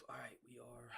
All right, we are.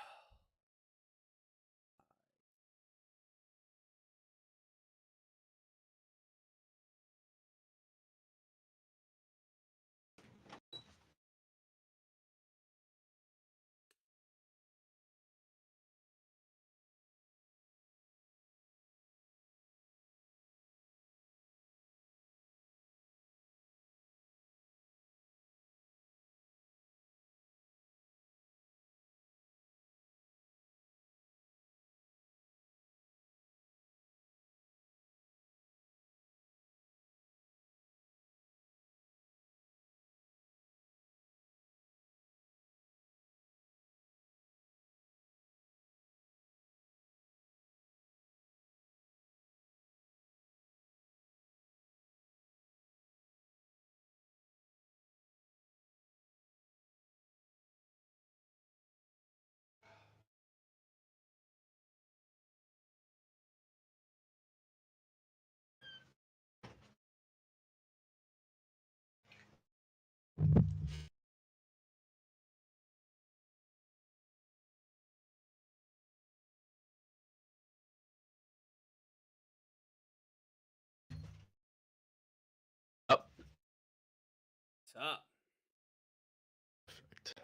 Oh, What's up? perfect.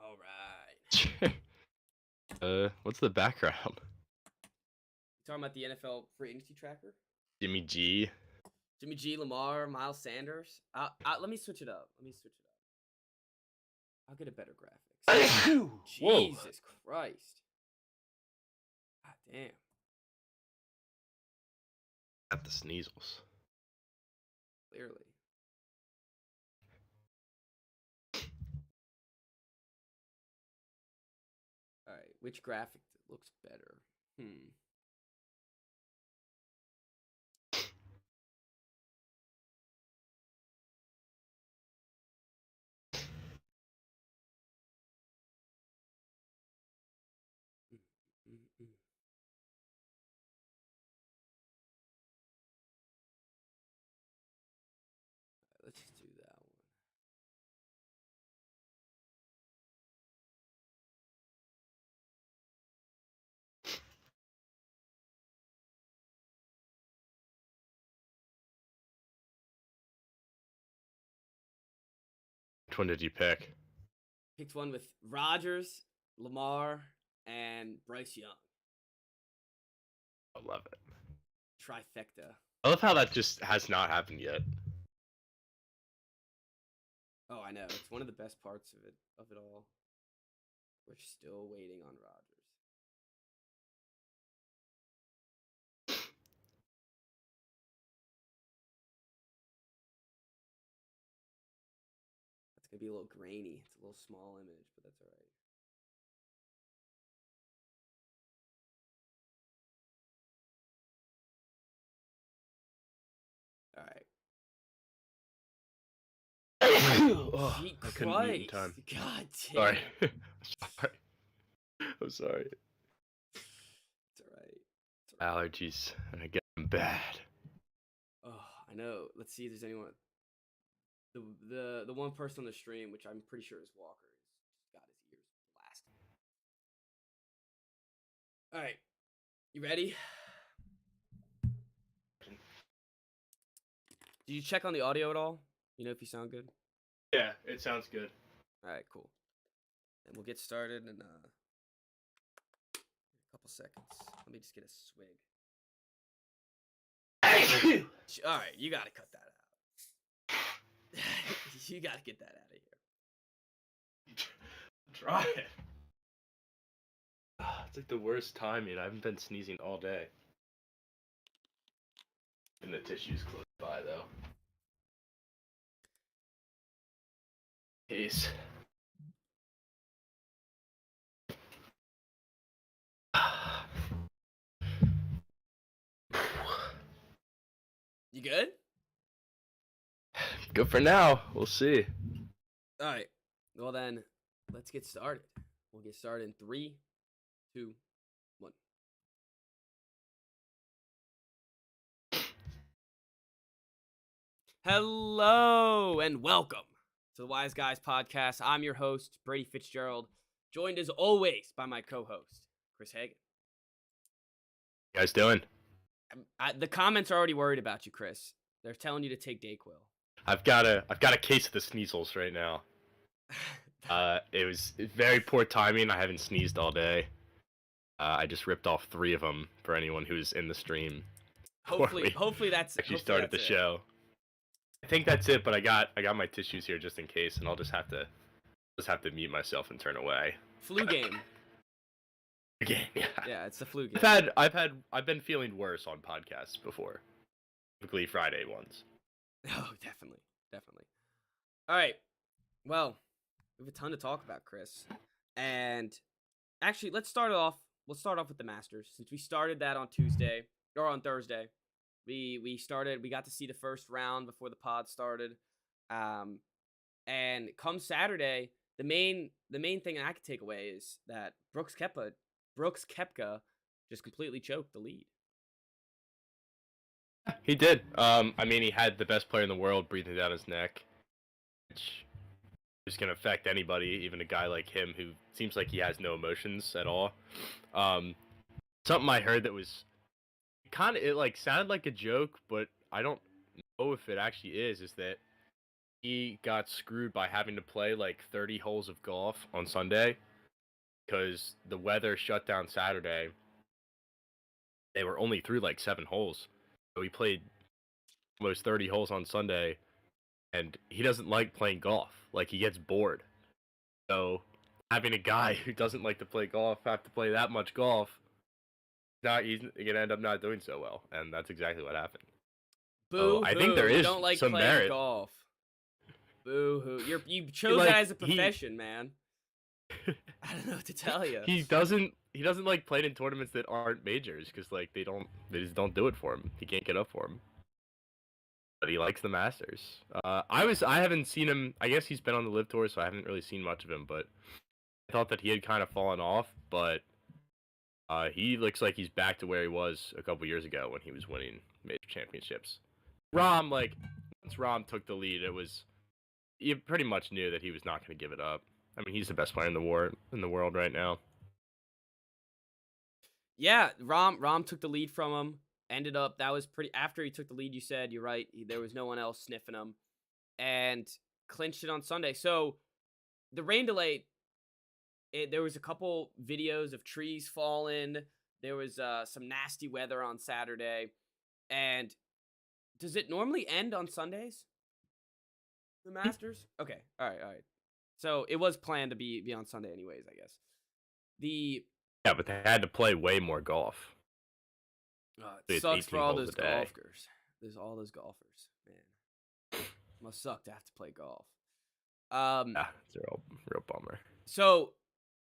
All right. What's the background? You talking about the NFL free agency tracker? Jimmy G. Jimmy G, Lamar, Miles Sanders. Let me switch it up. I'll get a better graphics. Whoa. Jesus Christ. God damn. At the sneezels. Clearly. All right. Which graphic looks better? Mm, mm, mm. Let's just do that one. Which one did you pick? Picked one with Rodgers, Lamar, and Bryce Young. I love it. Trifecta. I love how that just has not happened yet. Oh, I know. It's one of the best parts of it all. We're still waiting on Rodgers. It's gonna be a little grainy. It's a little small image, but that's all right. All right. Oh, Gee I couldn't mute in time. Christ. God Sorry. damn. Sorry. I'm sorry. It's all right. It's all right. Allergies. And I get them bad. Oh, I know. Let's see if there's anyone. The one person on the stream, which I'm pretty sure is Walker, is got his ears blasted. All right. You ready? Did you check on the audio at all? You know if you sound good? Yeah, it sounds good. All right, cool. And we'll get started in a couple seconds. Let me just get a swig. All right, you got to cut that out. You got to get that out of here. Try it. It's like the worst timing. I haven't been sneezing all day. And the tissue's close by, though. Peace. You good? Good for now. We'll see. All right. Well, then, let's get started. We'll get started in 3, 2, 1. Hello and welcome to the Wise Guys podcast. I'm your host, Brady Fitzgerald, joined as always by my co-host, Chris Hagan. You guys doing? The comments are already worried about you, Chris. They're telling you to take Dayquil. I've got a case of the sneezels right now. It was very poor timing. I haven't sneezed all day. I just ripped off 3 of them for anyone who's in the stream. Hopefully that's actually started the show. I think that's it, but I got my tissues here just in case, and I'll just have to mute myself and turn away. Flu game. Again, yeah. Yeah, it's the flu game. I've been feeling worse on podcasts before. Typically Friday ones. Oh, definitely. All right. Well, we have a ton to talk about, Chris. And actually, let's start off with the Masters. Since we started that on Tuesday or on Thursday. We got to see the first round before the pod started. And come Saturday, the main thing I could take away is that Brooks Koepka just completely choked the lead. He did. I mean, he had the best player in the world breathing down his neck, which is going to affect anybody, even a guy like him who seems like he has no emotions at all. Something I heard that was it like sounded like a joke, but I don't know if it actually is that he got screwed by having to play like 30 holes of golf on Sunday because the weather shut down Saturday. They were only through like 7 holes. So he played almost 30 holes on Sunday, and he doesn't like playing golf. Like, he gets bored. So having a guy who doesn't like to play golf have to play that much golf, he's gonna end up not doing so well, and that's exactly what happened. Boo! I think there is don't like some playing merit. Golf. Boo hoo! You chose that as a profession, man. I don't know what to tell you. He doesn't like playing in tournaments that aren't majors because like they just don't do it for him. He can't get up for him. But he likes the Masters. I haven't seen him. I guess he's been on the Live Tour, so I haven't really seen much of him. But I thought that he had kind of fallen off. But he looks like he's back to where he was a couple years ago when he was winning major championships. Once Rahm took the lead, you pretty much knew that he was not going to give it up. I mean, he's the best player in the world right now. Yeah, Rahm took the lead from him. Ended up, that was pretty. After he took the lead, you said, you're right, there was no one else sniffing him, and clinched it on Sunday. So the rain delay, there was a couple videos of trees falling. There was some nasty weather on Saturday. And does it normally end on Sundays? The Masters? Okay, all right. So it was planned to be on Sunday anyways, I guess. Yeah, but they had to play way more golf. It sucks for all those golfers. There's all those golfers, man. Must suck to have to play golf. Yeah, it's a real bummer. So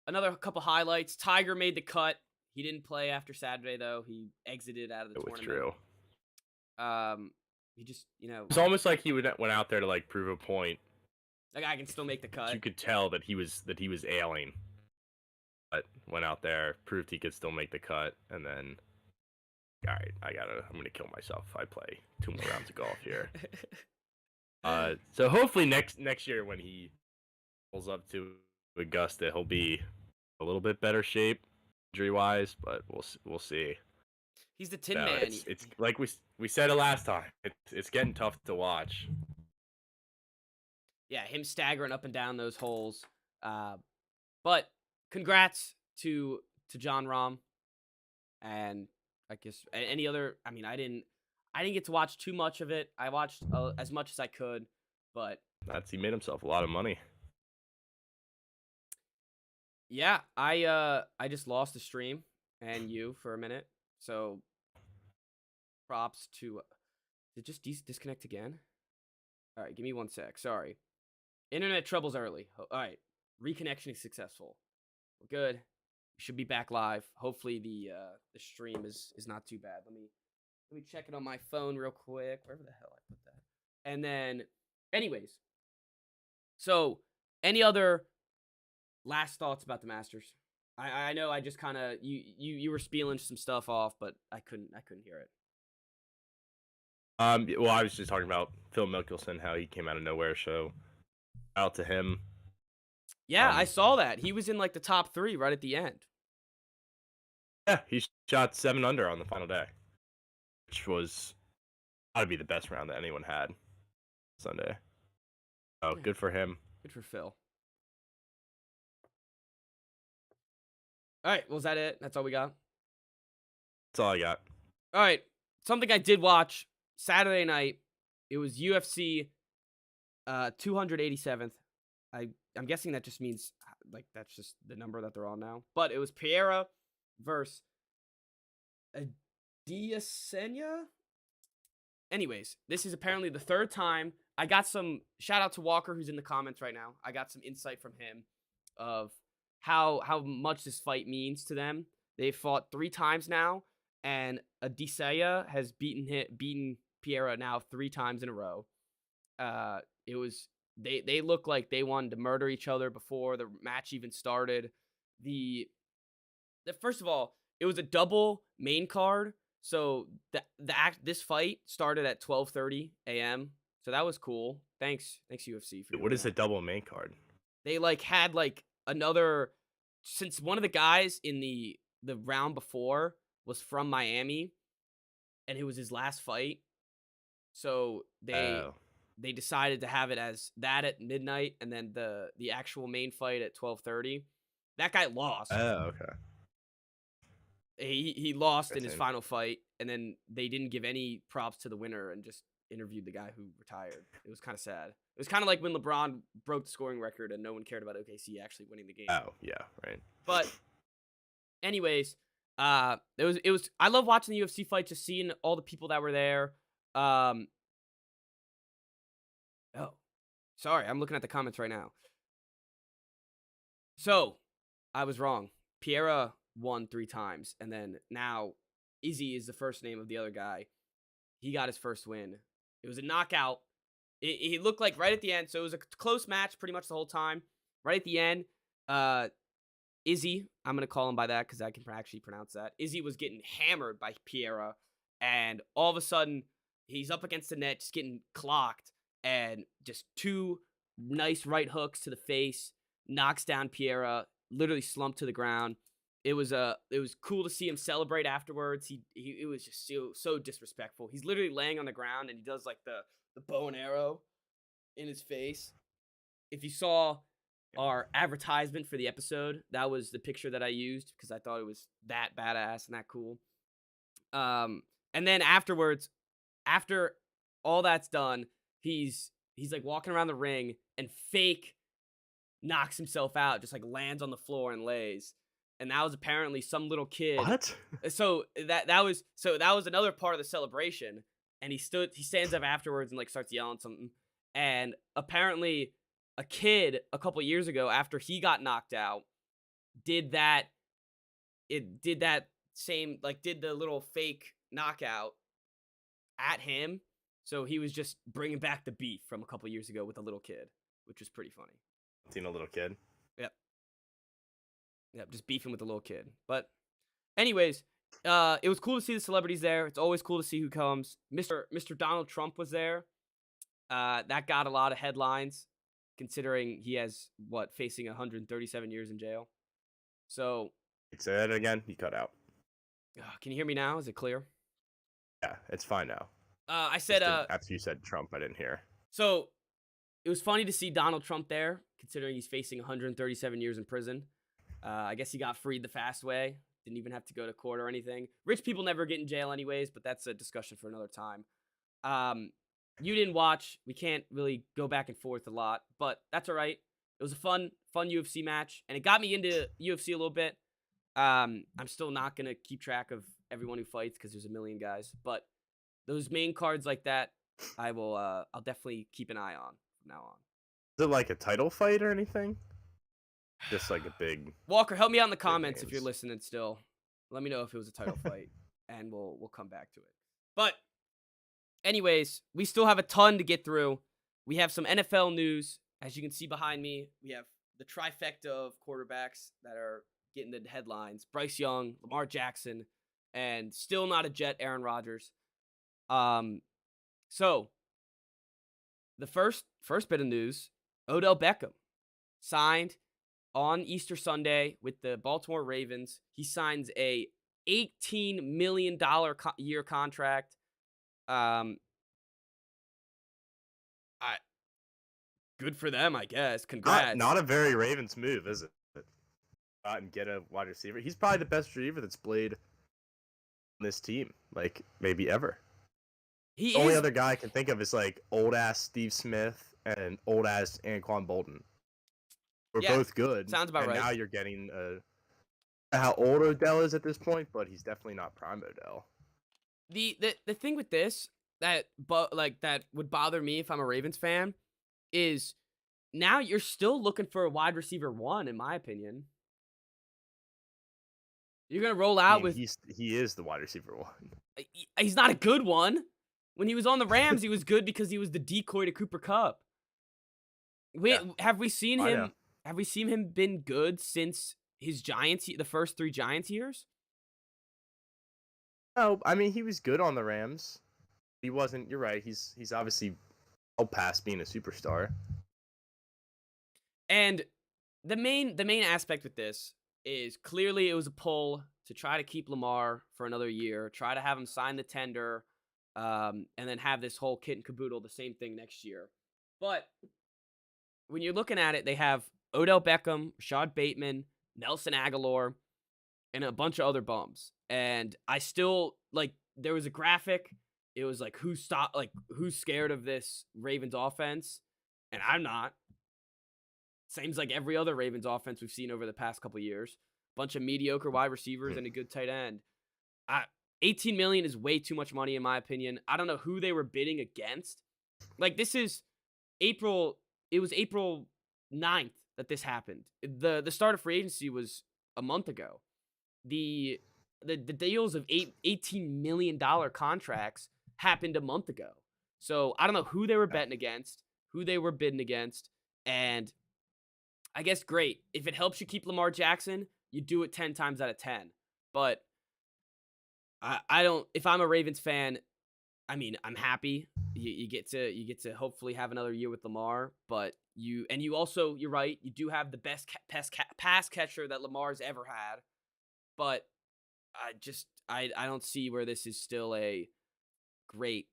another couple highlights. Tiger made the cut. He didn't play after Saturday though. He exited out of the tournament. It was true. He just, it's almost like he went out there to like prove a point. Like, I can still make the cut. You could tell that he was ailing. But went out there, proved he could still make the cut, and then, all right, I'm gonna kill myself if I play 2 more rounds of golf here. So hopefully next year when he pulls up to Augusta, he'll be a little bit better shape, injury wise, but we'll see. He's the Tin Man. It's like we said it last time. It's getting tough to watch. Yeah, him staggering up and down those holes. But congrats to Jon Rahm. And I guess any other. I mean, I didn't get to watch too much of it. I watched as much as I could, but he made himself a lot of money. Yeah, I just lost the stream and you for a minute. So props to. Did it just disconnect again? All right, give me 1 sec. Sorry. Internet troubles early. All right, reconnection is successful. We're good. We should be back live. Hopefully the stream is not too bad. Let me check it on my phone real quick. Wherever the hell I put that. And then, anyways. So, any other last thoughts about the Masters? I know I just kind of you were spieling some stuff off, but I couldn't hear it. Well, I was just talking about Phil Mickelson, how he came out of nowhere. So out to him. Yeah, I Um, saw that. He was in like the top 3 right at the end. yeah, he shot 7 under on the final day, which was gotta be the best round that anyone had Sunday. Oh, Yeah, good for him. good for Phil. All right, well, is that it? That's all we got. That's all I got. All right, something I did watch Saturday night. It was UFC 287th. I'm guessing that just means like that's just the number that they're on now. But it was Pereira versus Adesanya. Anyways, this is apparently the third time. I got some shout out to Walker who's in the comments right now. I got some insight from him of how much this fight means to them. They've fought 3 times now, and Adesanya has beaten Pereira now 3 times in a row. It was they look like they wanted to murder each other before the match even started. The first of all, it was a double main card. So this fight started at 12:30 a.m. So that was cool. Thanks UFC for What doing is a that. double main card? They like had like another since one of the guys in the round before was from Miami and it was his last fight. So Oh, they decided to have it as that at midnight and then the actual main fight at 12:30. That guy lost. okay. He lost in his Interesting. final fight, and then they didn't give any props to the winner and just interviewed the guy who retired. It was kind of sad. It was kind of like when LeBron broke the scoring record and no one cared about OKC actually winning the game. Oh, yeah, right. But anyways, it was I love watching the UFC fight, just seeing all the people that were there. Oh, sorry, I'm looking at the comments right now. So I was wrong. Pereira won 3 times, and then now Izzy is the first name of the other guy. He got his first win. It was a knockout. It looked like right at the end, so it was a close match pretty much the whole time. Right at the end, Izzy, I'm gonna call him by that because I can actually pronounce that. Izzy was getting hammered by Pereira, and all of a sudden he's up against the net, just getting clocked, and just 2 nice right hooks to the face, knocks down Pereira, literally slumped to the ground. It was cool to see him celebrate afterwards. He it was just so disrespectful. He's literally laying on the ground and he does like the bow and arrow in his face. If you saw our advertisement for the episode, that was the picture that I used because I thought it was that badass and that cool. And then afterwards, after all that's done, he's like walking around the ring and fake knocks himself out, just like lands on the floor and lays. And that was apparently some little kid. What? So that was another part of the celebration. And he stands up afterwards and like starts yelling something. And apparently a kid a couple years ago after he got knocked out did that same like did the little fake knockout at him. So he was just bringing back the beef from a couple years ago with a little kid, which was pretty funny. Seen a little kid. Yep, just beefing with the little kid. But anyways, it was cool to see the celebrities there. It's always cool to see who comes. Mr. Donald Trump was there. That got a lot of headlines, considering he has facing 137 years in jail. So, Say that again. You cut out. can you hear me now? Is it clear? Yeah, it's fine now. I said After you said Trump, I didn't hear. so it was funny to see Donald Trump there, considering he's facing 137 years in prison. I guess he got freed the fast way. Didn't even have to go to court or anything. Rich people never get in jail anyways, but that's a discussion for another time. You didn't watch. We can't really go back and forth a lot, but that's all right. It was a fun UFC match, and it got me into UFC a little bit. I'm still not going to keep track of everyone who fights because there's a million guys, but those main cards like that, I'll definitely keep an eye on from now on. Is it like a title fight or anything? Just like a big. Walker, help me out in the comments if you're names. listening still. Let me know if it was a title fight, and we'll come back to it. But anyways, we still have a ton to get through. We have some NFL news. As you can see behind me, we have the trifecta of quarterbacks that are getting the headlines. Bryce Young, Lamar Jackson, and still not a Jet, Aaron Rodgers. So the first bit of news: Odell Beckham signed on Easter Sunday with the Baltimore Ravens. He signs a $18 million year contract. Um, I Good for them, I guess. Congrats. Not a very Ravens move, is it? Out and get a wide receiver. He's probably the best receiver that's played on this team, like maybe ever. He The only is. other guy I can think of is like old ass Steve Smith and old ass Anquan Bolden. We're Yeah, both good, sounds about and right. now you're getting how old Odell is at this point, but he's definitely not prime Odell. The thing with this that would bother me if I'm a Ravens fan is now you're still looking for a wide receiver one, in my opinion. You're gonna roll I out mean, with he is the wide receiver one. he's not a good one. When he was on the Rams, he was good because he was the decoy to Cooper Cup. Yeah, Have we seen I know. him? Have we seen him been good since his the first 3 Giants years? No, I mean he was good on the Rams. He wasn't. You're right. He's obviously well past being a superstar. And the main aspect with this is clearly it was a pull to try to keep Lamar for another year, try to have him sign the tender, and then have this whole kit and caboodle the same thing next year. But when you're looking at it, they have Odell Beckham, Rashad Bateman, Nelson Aguilar, and a bunch of other bums. And I still there was a graphic. It was like who's scared of this Ravens offense, and I'm not. Seems like every other Ravens offense we've seen over the past couple years. Bunch of mediocre wide receivers and a good tight end. 18 million is way too much money in my opinion. I don't know who they were bidding against. Like this is April. It was April 9th that this happened. The start of free agency was a month ago. The deals of $18 million contracts happened a month ago. So I don't know who they were betting against, who they were bidding against, and I guess great. If it helps you keep Lamar Jackson, you do it 10 times out of 10. But I don't if I'm a Ravens fan, I mean, I'm happy. You get to hopefully have another year with Lamar, but you also you're right, you do have the best pass catcher that Lamar's ever had. But I don't see where this is still a great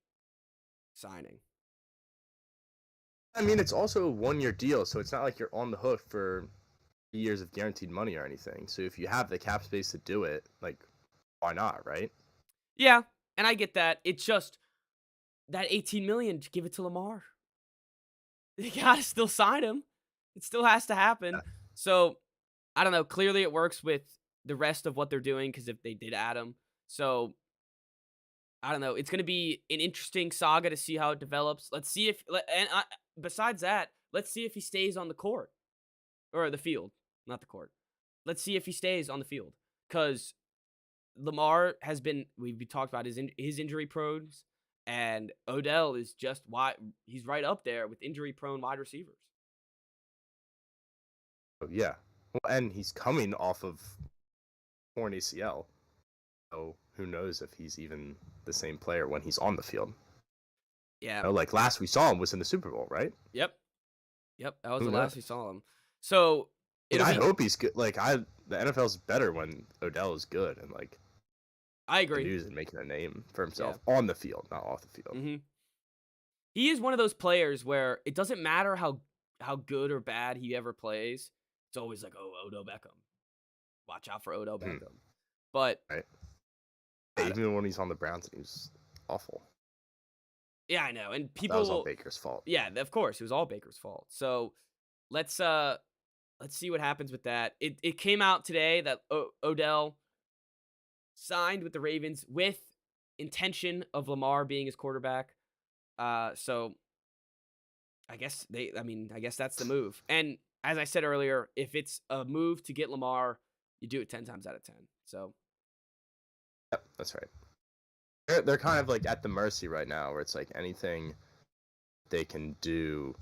signing. I mean, it's also a 1 year deal, so it's not like you're on the hook for years of guaranteed money or anything. So if you have the cap space to do it, like, why not, right? Yeah, and I get that. It's just that 18 million, give it to Lamar. They gotta still sign him. It still has to happen. Yeah. So I don't know. Clearly, it works with the rest of what they're doing because if they did add him, so I don't know. It's gonna be an interesting saga to see how it develops. Let's see if besides that, let's see if he stays on the court or the field, not the court. Let's see if he stays on the field because Lamar has been. We talked about his injury pros, and Odell is just why he's right up there with injury prone wide receivers. So, yeah. Well, and he's coming off of torn ACL. So who knows if he's even the same player when he's on the field. Yeah. You know, like last we saw him was in the Super Bowl, right? Yep. Yep. That was Who the last knows? we saw him. So And I hope he's good. Like the NFL's better when Odell is good and like I agree. news and making a name for himself on the field, not off the field. Mm-hmm. He is one of those players where it doesn't matter how good or bad he ever plays. It's always like, oh, Odell Beckham. Watch out for Odell Beckham. But right. Even when he's on the Browns, he was awful. Yeah, I know. And people that was all Baker's fault. Yeah, of course, it was all Baker's fault. So let's see what happens with that. It came out today that Odell signed with the Ravens with intention of Lamar being his quarterback. So I guess that's the move. And as I said earlier, if it's a move to get Lamar, you do it 10 times out of 10. So yep, that's right. They're kind of like at the mercy right now where it's like anything they can do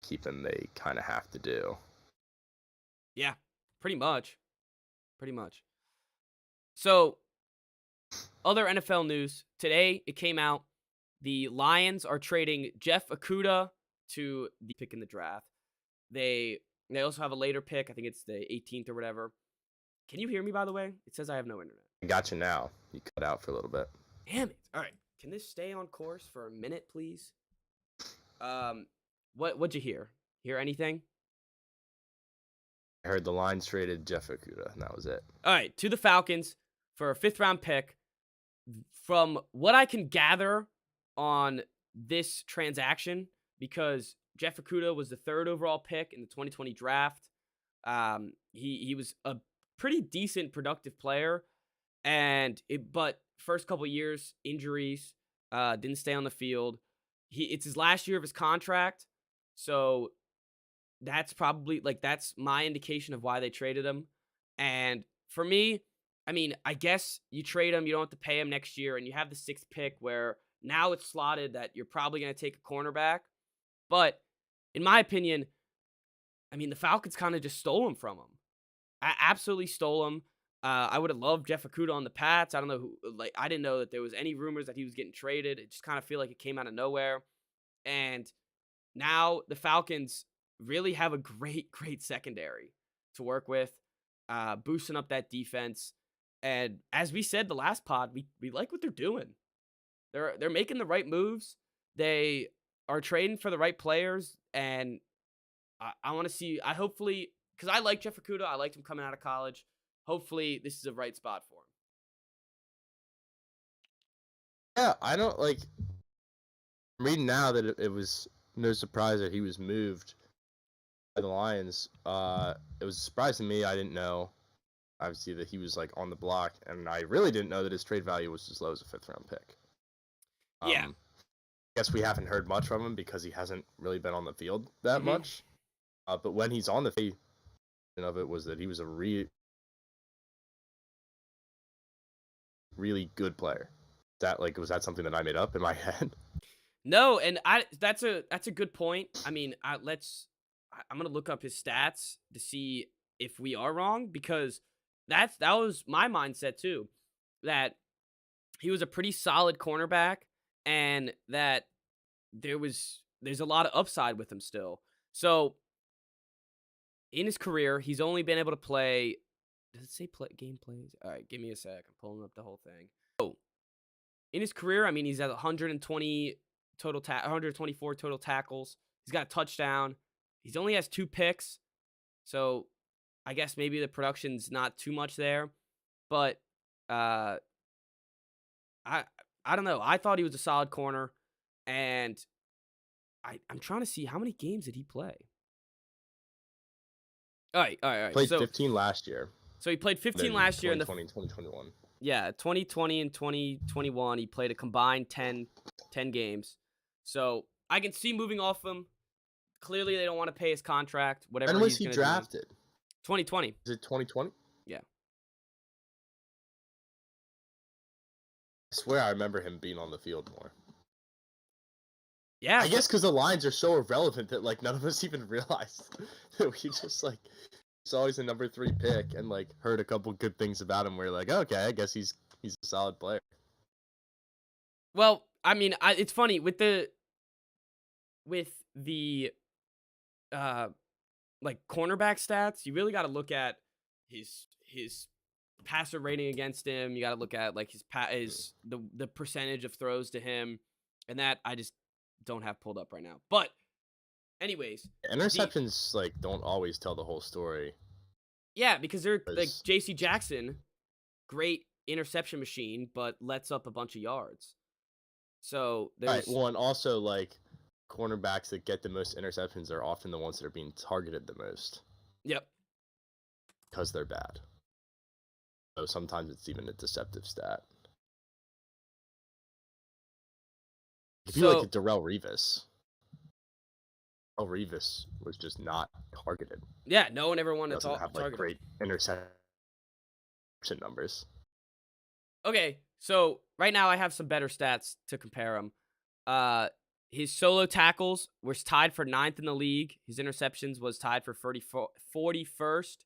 keep him, they kind of have to do. Yeah, pretty much. So other NFL news today, it came out the Lions are trading Jeff Okuda to the pick in the draft. They also have a later pick. I think it's the 18th or whatever. Can you hear me, by the way? It says I have no internet. I got you now. You cut out for a little bit. Damn it. All right. Can this stay on course for a minute, please? What'd you hear? Hear anything? I heard the Lions traded Jeff Okuda, and that was it. All right, to the Falcons for a 5th round pick. From what I can gather on this transaction, because Jeff Okuda was the 3rd overall pick in the 2020 draft. He was a pretty decent, productive player, but first couple years, injuries, didn't stay on the field. It's his last year of his contract, so that's probably that's my indication of why they traded him. And for me, I mean, I guess you trade him, you don't have to pay him next year, and you have the 6th pick where now it's slotted that you're probably going to take a cornerback. But in my opinion, I mean, the Falcons kind of just stole him from him. I absolutely stole him. I would have loved Jeff Okuda on the Pats. I don't know I didn't know that there was any rumors that he was getting traded. It just kind of feel like it came out of nowhere. And now the Falcons really have a great secondary to work with, boosting up that defense. And as we said the last pod, we like what they're doing. They're making the right moves. They are trading for the right players, and I want to see. Hopefully, because I like Jeff Okuda, I liked him coming out of college. Hopefully, this is a right spot for him. Yeah, I don't I'm reading now that it was no surprise that he was moved by the Lions. It was a surprise to me. I didn't know, obviously, that he was on the block, and I really didn't know that his trade value was as low as a 5th round pick. Yeah. I guess we haven't heard much from him because he hasn't really been on the field that much. But when he's on the field, of it was that he was a really good player. Was that something that I made up in my head? No, and that's a good point. I mean, I'm gonna look up his stats to see if we are wrong, because that was my mindset too, that he was a pretty solid cornerback, and that there's a lot of upside with him still. So in his career, he's only been able to play. Does it say game plays? All right, give me a sec. I'm pulling up the whole thing. Oh, in his career, I mean, he's at 124 total tackles. He's got a touchdown. He only has 2 picks, so I guess maybe the production's not too much there. But I don't know. I thought he was a solid corner, and I'm trying to see how many games did he play. All right. Played 15 last year. So he played 15 last year in 2021. Yeah, 2020 and 2021, he played a combined 10 games. So I can see moving off him. Clearly, they don't want to pay his contract. Whatever. When was he drafted? 2020. Is it 2020? Yeah. I swear I remember him being on the field more. Yeah. I guess because the Lions are so irrelevant that none of us even realized that we just saw he's a number 3 pick and heard a couple good things about him. We're like, okay, I guess he's a solid player. Well, I mean, it's funny with the cornerback stats. You really got to look at his passer rating against him. You got to look at the percentage of throws to him, and that I just don't have pulled up right now. But anyways, interceptions don't always tell the whole story. Yeah, because they're J.C. Jackson, great interception machine, but lets up a bunch of yards. So there's well, and also cornerbacks that get the most interceptions are often the ones that are being targeted the most. Yep. Because they're bad. So sometimes it's even a deceptive stat. If you look at Darrelle Revis. Darrelle Revis was just not targeted. Yeah, no one ever wanted to have target great interception numbers. Okay, so right now I have some better stats to compare him. His solo tackles was tied for 9th in the league. His interceptions was tied for 41st.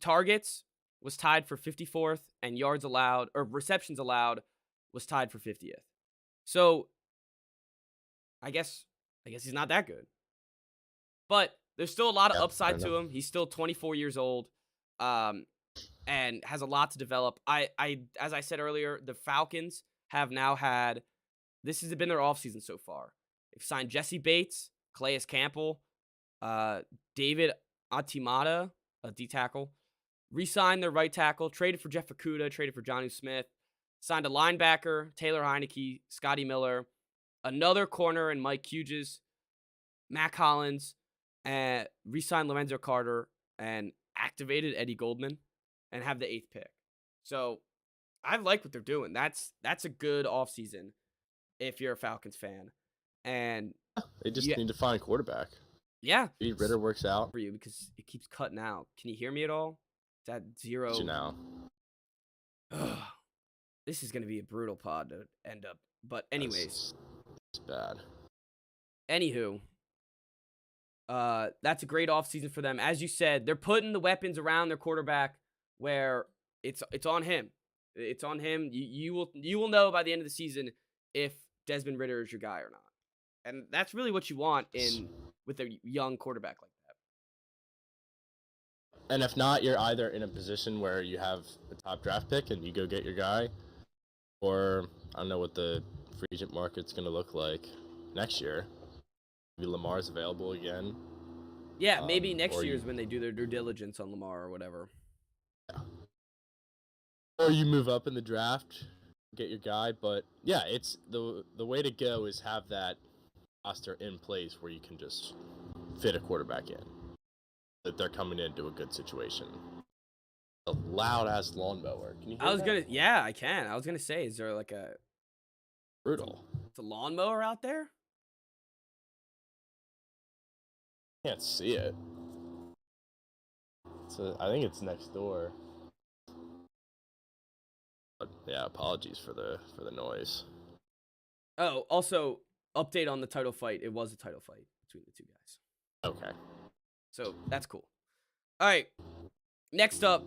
Targets was tied for 54th, and yards allowed or receptions allowed was tied for 50th. So I guess he's not that good. But there's still a lot of Yeah, fair upside to enough. him. He's still 24 years old, um, and has a lot to develop. As I said earlier, the Falcons have now had this has been their offseason so far. They've signed Jesse Bates, Calais Campbell, uh, David Atimata, a D tackle, re-signed their right tackle, traded for Jeff Okudah, traded for Jonnu Smith, signed a linebacker, Taylor Heineke, Scotty Miller, another corner in Mike Hughes, Mac Hollins, and re-signed Lorenzo Carter and activated Eddie Goldman and have the 8th pick. So I like what they're doing. That's a good offseason if you're a Falcons fan. And They just yeah, need to find a quarterback. yeah, Maybe Ritter works out. for you because it keeps cutting out. Can you hear me at all? It's at zero. You know. Ugh. This is going to be a brutal pod to end up. But anyways, It's bad. anywho, that's a great offseason for them. As you said, they're putting the weapons around their quarterback where it's on him. It's on him. You will know by the end of the season if Desmond Ritter is your guy or not. And that's really what you want with a young quarterback like that. And if not, you're either in a position where you have a top draft pick and you go get your guy, or I don't know what the free agent market's going to look like next year. Maybe Lamar's available again. Yeah, maybe next or year you- is when they do their due diligence on Lamar or whatever. Or you move up in the draft, get your guy. But yeah, it's the way to go is have that roster in place where you can just fit a quarterback in. That they're coming into a good situation. A loud ass lawnmower. Can you hear that? Yeah, I can. I was gonna say, is there like a Brutal. lawnmower out there? Can't see it. I think it's next door. But yeah, apologies for the noise. Oh, also update on the title fight. It was a title fight between the two guys. Okay. So that's cool. All right. Next up,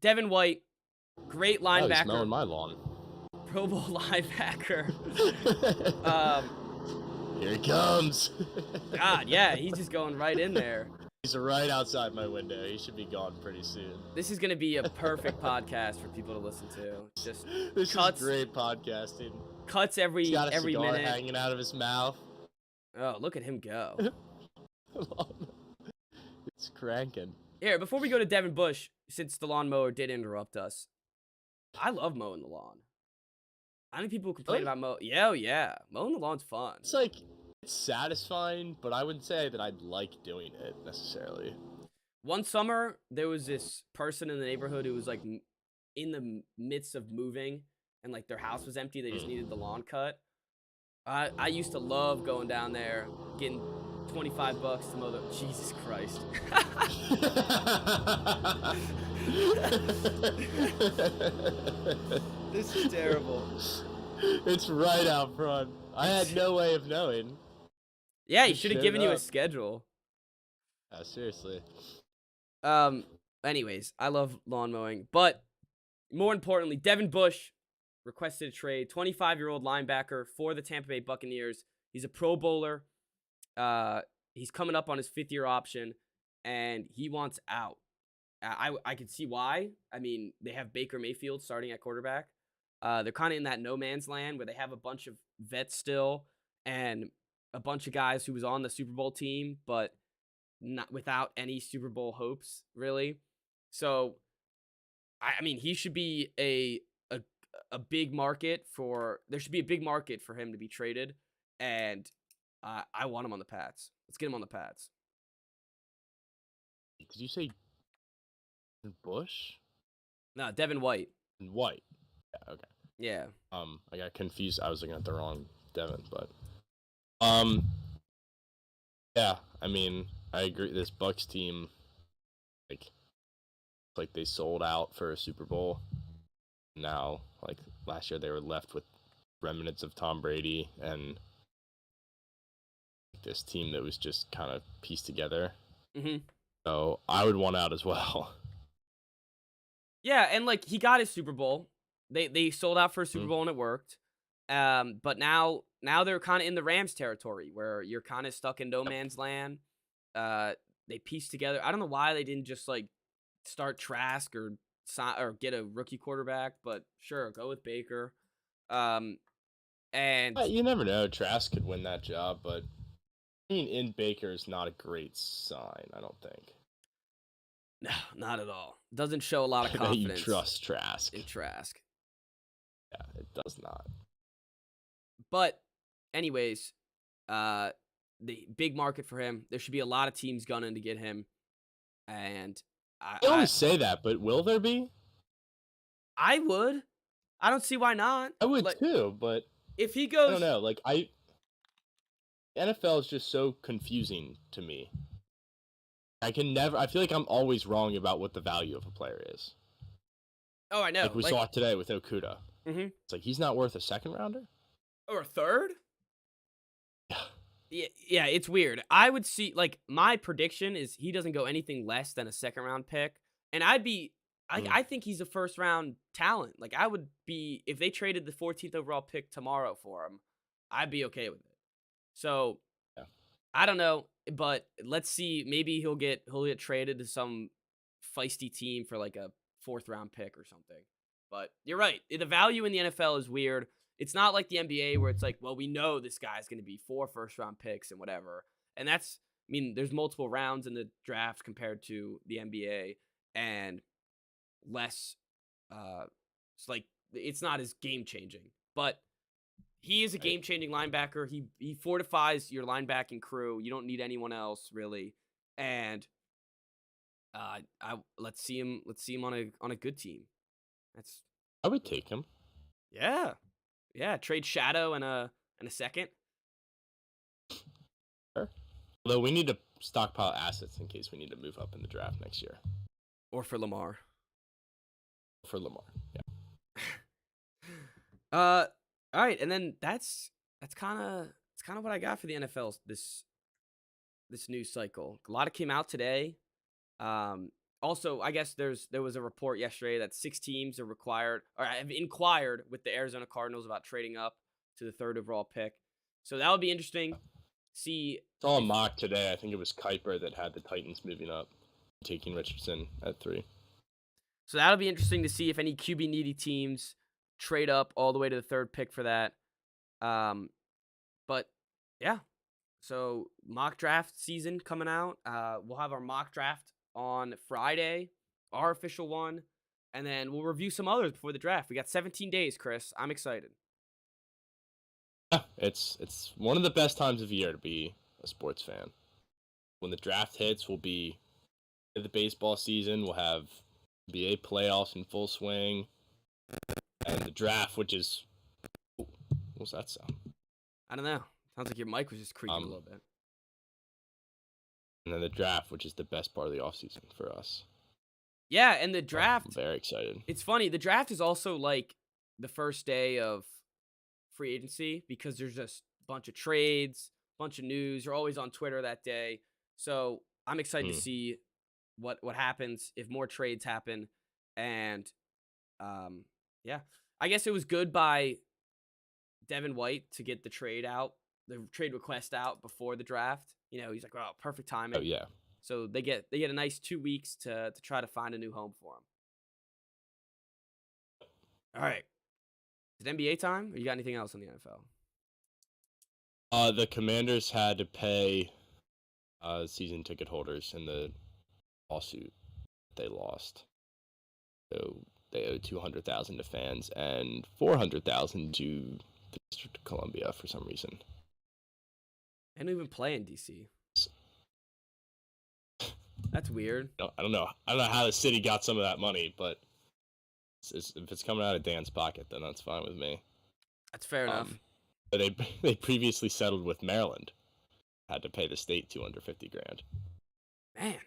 Devin White, great Oh, he's linebacker, mowing my lawn. Pro Bowl linebacker. Here he comes. God, yeah, he's just going right in there. He's right outside my window. He should be gone pretty soon. This is gonna be a perfect podcast for people to listen to. Just This cuts- is great podcasting. cuts every He's got a cigar minute. hanging out of his mouth. Oh, look at him go. It's cranking. Here, before we go to Devin Bush, since the lawnmower did interrupt us, I love mowing the lawn. I think people complain Really? about yeah, mowing the lawn's fun. It's like it's satisfying, but I wouldn't say that I'd like doing it necessarily. One summer, there was this person in the neighborhood who was like in the midst of moving, and like their house was empty. They just needed the lawn cut. I used to love going down there, getting $25 to mow the. Jesus Christ. This is terrible. It's right out front. I had no way of knowing. Yeah, he Just should have showed given you a up. schedule. Seriously. Anyways, I love lawn mowing, but more importantly, Devin Bush requested a trade. 25-year-old linebacker for the Tampa Bay Buccaneers. He's a Pro Bowler. He's coming up on his 5th-year option, and he wants out. I can see why. I mean, they have Baker Mayfield starting at quarterback. They're kind of in that no man's land where they have a bunch of vets still and a bunch of guys who was on the Super Bowl team, but not without any Super Bowl hopes, really. So, I mean, he should be a big market for. There should be a big market for him to be traded, and I want him on the Pats. Let's get him on the Pats. Did you say Bush No, Devin White. and White? Yeah. Okay. Yeah. I got confused. I was looking at the wrong Devin, but yeah. I mean, I agree. This Bucks team, like they sold out for a Super Bowl. Now, like last year, they were left with remnants of Tom Brady and this team that was just kind of pieced together. Mm-hmm. So I would want out as well. Yeah, and like he got his Super Bowl. They sold out for a Super Bowl and it worked. But now they're kind of in the Rams territory where you're kind of stuck in no man's land. They pieced together. I don't know why they didn't just like start Trask or get a rookie quarterback, but sure, go with Baker. And You never know. Trask could win that job, but being in Baker is not a great sign. I don't think. no, not at all. Doesn't show a lot of that you confidence trust Trask. in Trask. Yeah, it does not. But anyways, the big market for him. There should be a lot of teams gunning to get him, and I I always say that, but will there be? I would. I don't see why not. I would Like, too, but if he I goes, don't know. Like NFL is just so confusing to me. I feel like I'm always wrong about what the value of a player is. oh, I know, Like we saw it today with Okuda. Mm-hmm. It's like he's not worth a second rounder? Or a third. Yeah. Yeah, it's weird. I would see, like, my prediction is he doesn't go anything less than a second round pick, and I think he's a first round talent. Like, I would be, if they traded the 14th overall pick tomorrow for him, I'd be okay with it. So Yeah. I don't know, but let's see. Maybe he'll get traded to some feisty team for like a 4th round pick or something. But you're right. The value in the NFL is weird. It's not like the NBA where it's like, well, we know this guy's going to be 4 first-round picks and whatever. And that's, I mean, there's multiple rounds in the draft compared to the NBA, and less, it's like, it's not as game-changing. But he is a game-changing linebacker. He fortifies your linebacking crew. You don't need anyone else, really. And let's see him on a good team. I would take him. Yeah, trade Shadow and a second. Sure. Although we need to stockpile assets in case we need to move up in the draft next year. Or for Lamar. For Lamar, yeah. All right, and then that's kind of what I got for the NFL this news cycle. A lot of came out today. Also, I guess there was a report yesterday that 6 teams are required or have inquired with the Arizona Cardinals about trading up to the 3rd overall pick. So that would be interesting. See, saw a mock today. I think it was Kuiper that had the Titans moving up, taking Richardson at 3. So that'll be interesting to see if any QB needy teams trade up all the way to the 3rd pick for that. But yeah, so mock draft season coming out. We'll have our mock draft on Friday, our official one, and then we'll review some others before the draft. We got 17 days, Chris. I'm excited. Yeah, it's one of the best times of year to be a sports fan. When the draft hits, we'll be in the baseball season. We'll have NBA playoffs in full swing, and the draft, which is what's that sound? I don't know. Sounds like your mic was just creaking a little bit. And then the draft, which is the best part of the offseason for us. Yeah, and the draft. I'm very excited. It's funny. The draft is also like the first day of free agency because there's just a bunch of trades, bunch of news. You're always on Twitter that day. So I'm excited to see what happens if more trades happen. And yeah, I guess it was good by Devin White to get the trade request out before the draft. You know, he's like, "Wow, perfect timing." Oh yeah. So they get a nice 2 weeks to try to find a new home for him. All right, is it NBA time? Or you got anything else on the NFL? The Commanders had to pay season ticket holders in the lawsuit they lost. So they owe $200,000 to fans and $400,000 to the District of Columbia for some reason. They don't even play in DC. That's weird. I don't know how the city got some of that money, but if it's coming out of Dan's pocket, then that's fine with me. That's fair enough. But they previously settled with Maryland. Had to pay the state $250,000. Man,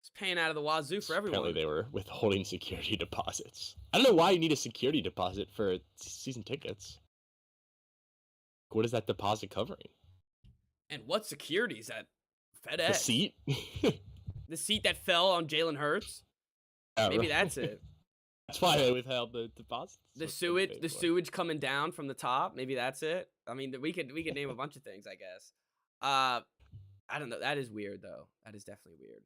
it's paying out of the wazoo for everyone. Apparently they were withholding security deposits. I don't know why you need a security deposit for season tickets. What is that deposit covering? And what security is that? FedEx. The seat? The seat that fell on Jalen Hurts? Yeah, Maybe right. that's it. That's why they withheld the deposits. The That's what they sewage, paid for. coming down from the top. Maybe that's it. I mean, we could name a bunch of things, I guess. I don't know. That is weird, though. That is definitely weird.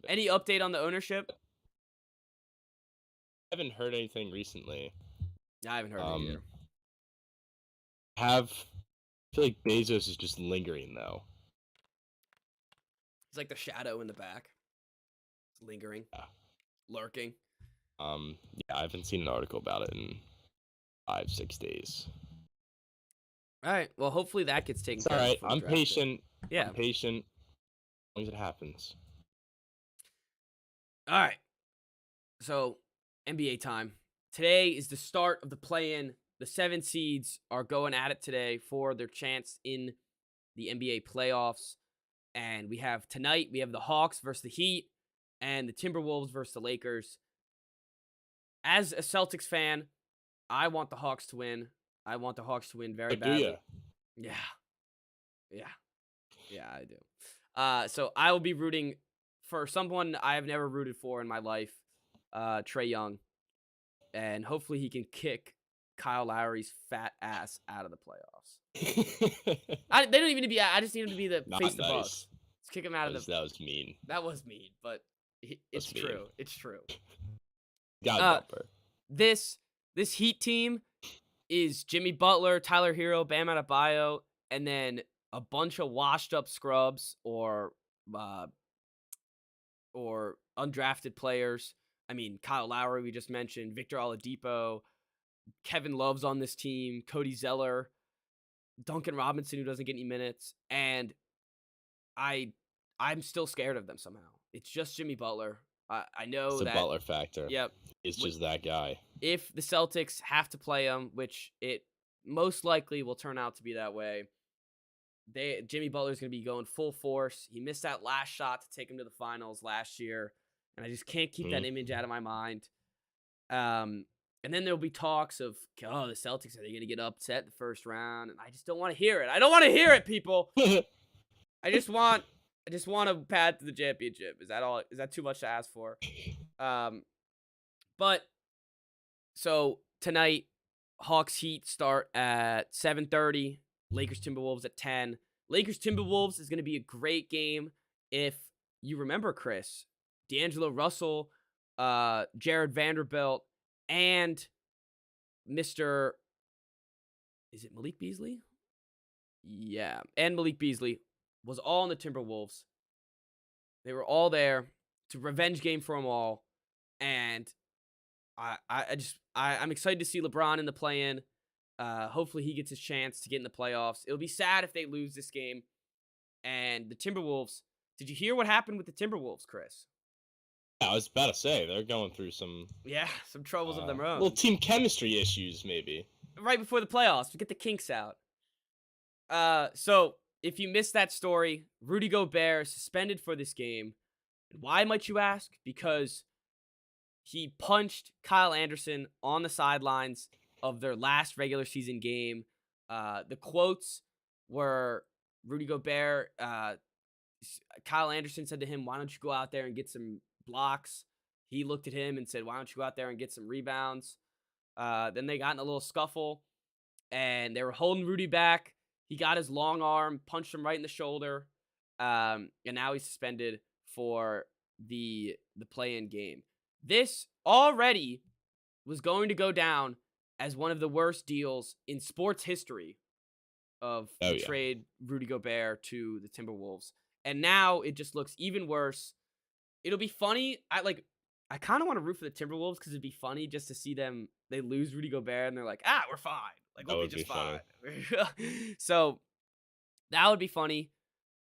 Any update on the ownership? I haven't heard anything recently. I haven't heard it either. I feel like Bezos is just lingering though. It's like the shadow in the back. It's lingering. Yeah. Lurking. Yeah, I haven't seen an article about it in 5-6 days. All right. Well, hopefully that gets taken It's care all of. right. before we I'm draft it. patient. Yeah. I'm patient. As long as it happens. All right. So, NBA time. Today is the start of the play-in. The 7 seeds are going at it today for their chance in the NBA playoffs. And we have tonight, we have the Hawks versus the Heat and the Timberwolves versus the Lakers. As a Celtics fan, I want the Hawks to win. I want the Hawks to win very badly. Do ya? Yeah, I do. So I will be rooting for someone I have never rooted for in my life, Trae Young. And hopefully he can kick Kyle Lowry's fat ass out of the playoffs. They don't even need to be. I just need him to be the Not face of the nice. Bucks. Let's kick him out of the. That was mean. That was mean, but it's mean. true. It's true. God, This Heat team is Jimmy Butler, Tyler Hero, Bam Adebayo, and then a bunch of washed up scrubs or undrafted players. I mean, Kyle Lowry, we just mentioned, Victor Oladipo, Kevin Love's on this team, Cody Zeller, Duncan Robinson, who doesn't get any minutes, and I'm still scared of them somehow. It's just Jimmy Butler. I know it's the that Butler factor. Yep. It's just that guy. If the Celtics have to play him, which it most likely will turn out to be that way, Jimmy Butler's going to be going full force. He missed that last shot to take him to the finals last year, and I just can't keep that image out of my mind. And then there'll be talks of, the Celtics, are they going to get upset the first round? And I just don't want to hear it. I don't want to hear it, people. I just want a path to the championship. Is that all? Is that too much to ask for? But so tonight, Hawks Heat start at 7:30. Lakers Timberwolves at 10. Lakers Timberwolves is going to be a great game. If you remember, Chris, D'Angelo Russell, Jared Vanderbilt, and Mr. Is it Malik Beasley? Yeah, and Malik Beasley was all in the Timberwolves. They were all there. It's a revenge game for them all, and I'm excited to see LeBron in the play-in. Hopefully he gets his chance to get in the playoffs. It'll be sad if they lose this game. And the Timberwolves, did you hear what happened with the Timberwolves, Chris? Yeah, I was about to say they're going through some troubles of their own. Little team chemistry issues, maybe. Right before the playoffs, we get the kinks out. So if you missed that story, Rudy Gobert is suspended for this game. Why, might you ask? Because he punched Kyle Anderson on the sidelines of their last regular season game. The quotes were Rudy Gobert, Kyle Anderson said to him, "Why don't you go out there and get some blocks?" He looked at him and said, "Why don't you go out there and get some rebounds?" Then they got in a little scuffle, and they were holding Rudy back. He got his long arm, punched him right in the shoulder, and now he's suspended for the play-in game. This already was going to go down as one of the worst deals in sports history of trade Rudy Gobert to the Timberwolves. And now it just looks even worse. It'll be funny. I kind of want to root for the Timberwolves because it'd be funny just to see them. They lose Rudy Gobert and they're like, we're fine. Like, we'll be just fine. So that would be funny.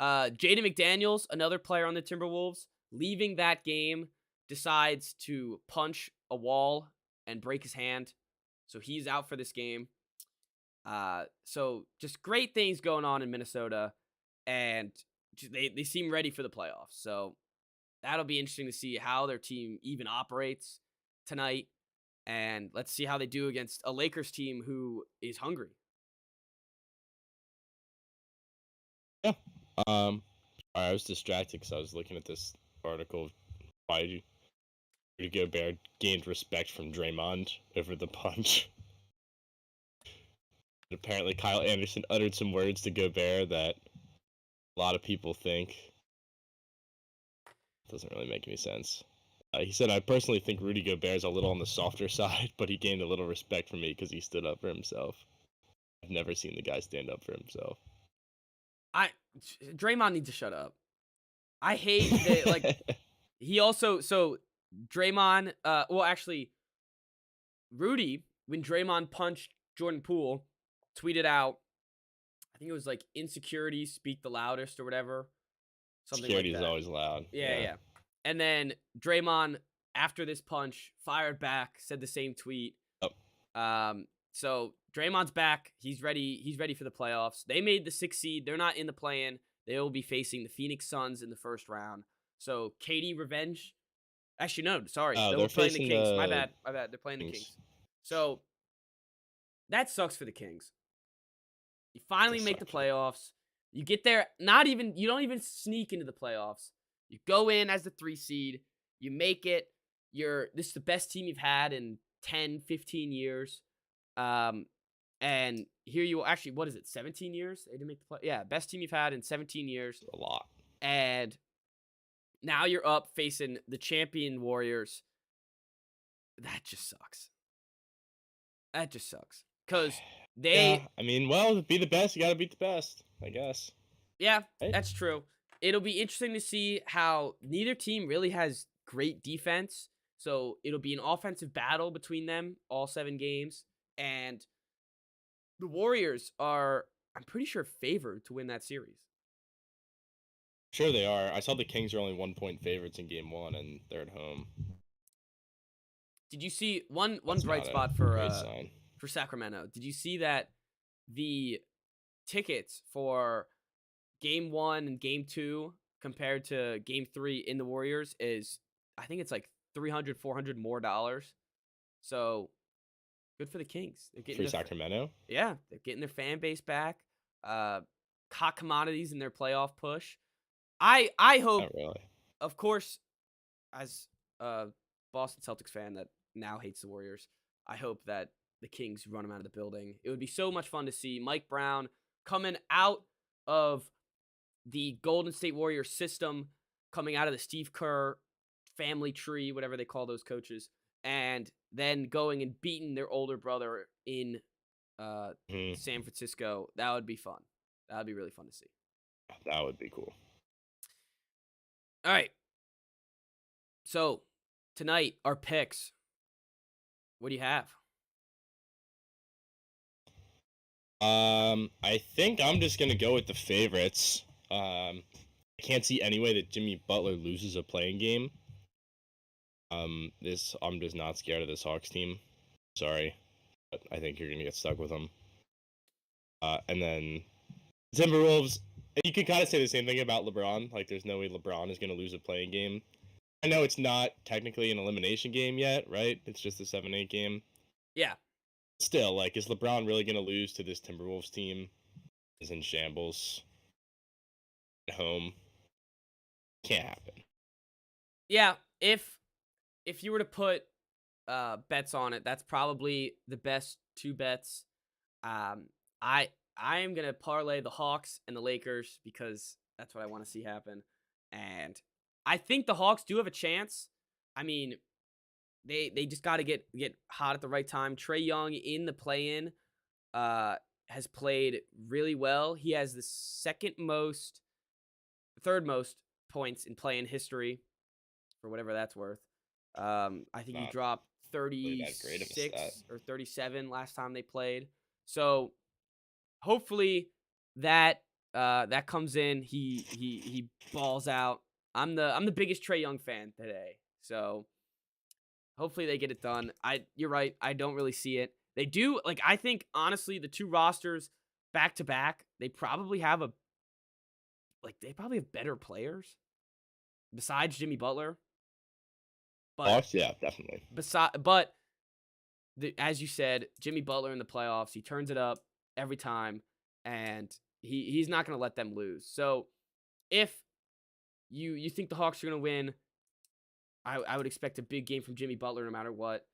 Jaden McDaniels, another player on the Timberwolves, leaving that game, decides to punch a wall and break his hand. So he's out for this game. So just great things going on in Minnesota, and they seem ready for the playoffs. So that'll be interesting to see how their team even operates tonight. And let's see how they do against a Lakers team who is hungry. Yeah. I was distracted because I was looking at this article. Why Rudy Gobert gained respect from Draymond over the punch. And apparently, Kyle Anderson uttered some words to Gobert that a lot of people think doesn't really make any sense. He said, "I personally think Rudy Gobert is a little on the softer side, but he gained a little respect from me because he stood up for himself. I've never seen the guy stand up for himself." Draymond needs to shut up. I hate that. Like he also Draymond. Well, actually, Rudy, when Draymond punched Jordan Poole, tweeted out, I think it was like insecurities speak the loudest or whatever. Something Security like is that. always loud. Yeah. And then Draymond, after this punch, fired back, said the same tweet. So Draymond's back. He's ready. He's ready for the playoffs. They made the 6th seed. They're not in the play-in. They will be facing the Phoenix Suns in the first round. So KD revenge. Actually, no, sorry. Oh, They're they're playing the facing Kings. the My bad. They're playing the Kings. Kings. So that sucks for the Kings. You finally Does make the suck for them. playoffs. You get there, you don't even sneak into the playoffs. You go in as the 3 seed. You make it. This is the best team you've had in 10, 15 years. And here you actually, what is it, 17 years? They didn't make the play. Yeah, best team you've had in 17 years. A lot. And now you're up facing the champion Warriors. That just sucks. That just sucks. Because Yeah, I mean, well, to be the best, you gotta beat the best, I guess. Yeah, Right? that's true. It'll be interesting to see how neither team really has great defense. So it'll be an offensive battle between them all 7 games. And the Warriors are, I'm pretty sure, favored to win that series. Sure they are. I saw the Kings are only 1-point favorites in game 1, and they're at home. Did you see one That's bright not a spot great sign. for Sacramento? Did you see that the tickets for game 1 and game 2 compared to game 3 in the Warriors is, I think it's like $300, $400 more dollars. So good for the Kings. They're getting For Sacramento? yeah, they're getting their fan base back. Hot commodities in their playoff push. I hope, Not really. of course, as a Boston Celtics fan that now hates the Warriors, I hope that the Kings run them out of the building. It would be so much fun to see Mike Brown coming out of the Golden State Warriors system, coming out of the Steve Kerr family tree, whatever they call those coaches, and then going and beating their older brother in San Francisco. That would be fun. That would be really fun to see. That would be cool. All right. So tonight, our picks. What do you have? I think I'm just gonna go with the favorites. I can't see any way that Jimmy Butler loses a playing game. I'm just not scared of this Hawks team. Sorry, but I think you're gonna get stuck with them. And then Timberwolves. You could kind of say the same thing about LeBron. Like, there's no way LeBron is gonna lose a playing game. I know it's not technically an elimination game yet, right? It's just a 7-8 game. Yeah. Still, like, is LeBron really gonna lose to this Timberwolves team? Is in shambles. At home. Can't happen. Yeah, if you were to put bets on it, that's probably the best 2 bets. I am gonna parlay the Hawks and the Lakers because that's what I want to see happen, and I think the Hawks do have a chance. I mean, they just got to get hot at the right time. Trae Young in the play-in has played really well. He has the third most points in play-in history, for whatever that's worth. I think he dropped 36 or 37 last time they played. So hopefully that comes in. He balls out. I'm the biggest Trae Young fan today. So hopefully they get it done. You're right. I don't really see it. They do, like, I think honestly the 2 rosters back to back, they probably have better players besides Jimmy Butler. But Hawks, yeah, definitely. As you said, Jimmy Butler in the playoffs, he turns it up every time, and he's not going to let them lose. So if you think the Hawks are going to win, I would expect a big game from Jimmy Butler no matter what,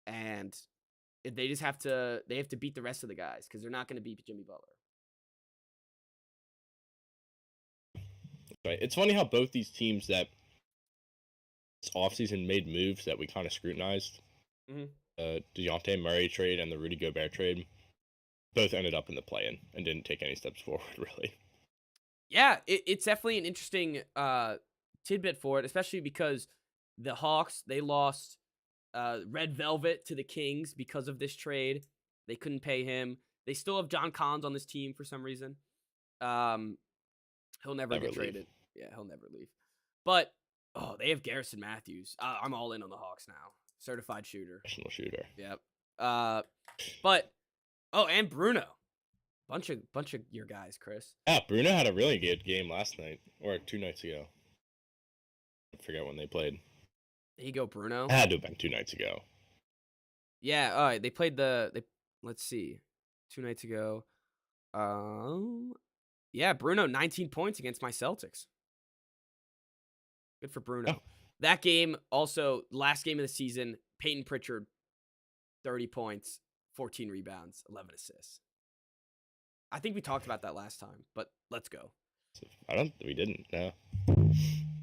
and they just have to beat the rest of the guys because they're not going to beat Jimmy Butler. Right. It's funny how both these teams that this offseason made moves that we kind of scrutinized. Mhm. DeJounte Murray trade and the Rudy Gobert trade both ended up in the play-in and didn't take any steps forward, really. Yeah, it's definitely an interesting tidbit for it, especially because the Hawks, they lost Red Velvet to the Kings because of this trade. They couldn't pay him. They still have John Collins on this team for some reason. He'll never get leave. traded. Yeah, he'll never leave. But they have Garrison Matthews. I'm all in on the Hawks now. Certified shooter. Professional shooter. Yep. But and Bruno. Bunch of your guys, Chris. Yeah, Bruno had a really good game last night or 2 nights ago. I forget when they played. There you go, Bruno. It had to have been 2 nights ago. Yeah, all right. They played let's see, 2 nights ago. Yeah, Bruno, 19 points against my Celtics. Good for Bruno. Oh. That game also, last game of the season, Peyton Pritchard, 30 points, 14 rebounds, 11 assists. I think we talked about that last time, but let's go. We didn't, no.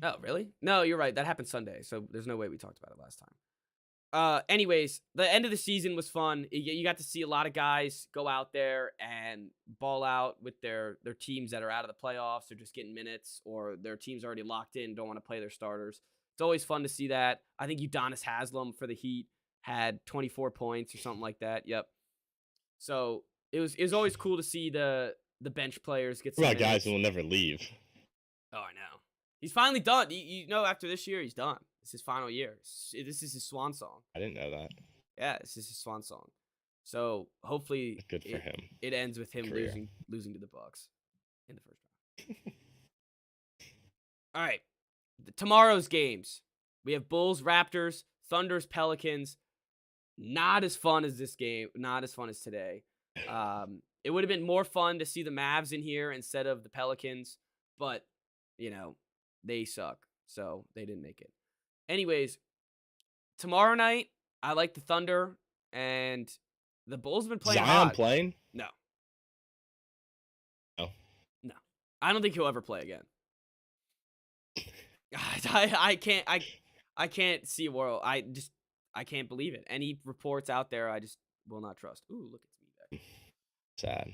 Oh, really? No, you're right. That happened Sunday, so there's no way we talked about it last time. Anyways, the end of the season was fun. You got to see a lot of guys go out there and ball out with their teams that are out of the playoffs or just getting minutes, or their team's already locked in, don't want to play their starters. It's always fun to see that. I think Udonis Haslem for the Heat had 24 points or something like that. Yep. So it was always cool to see the bench players get some What about minutes. guys who will never leave? Oh, I know. He's finally done. You know, after this year, he's done. It's his final year. This is his swan song. I didn't know that. Yeah, this is his swan song. So hopefully, Good for him. It ends with him Career. losing to the Bucks in the first round. All right, tomorrow's games. We have Bulls, Raptors, Thunders, Pelicans. Not as fun as this game. Not as fun as today. It would have been more fun to see the Mavs in here instead of the Pelicans, but they suck, so they didn't make it. Anyways, tomorrow night, I like the Thunder, and the Bulls have been playing Zion hot. playing? No. No. No. I don't think he'll ever play again. I can't see a world. I can't believe it. Any reports out there, I just will not trust. Ooh, look, it's me back. Sad.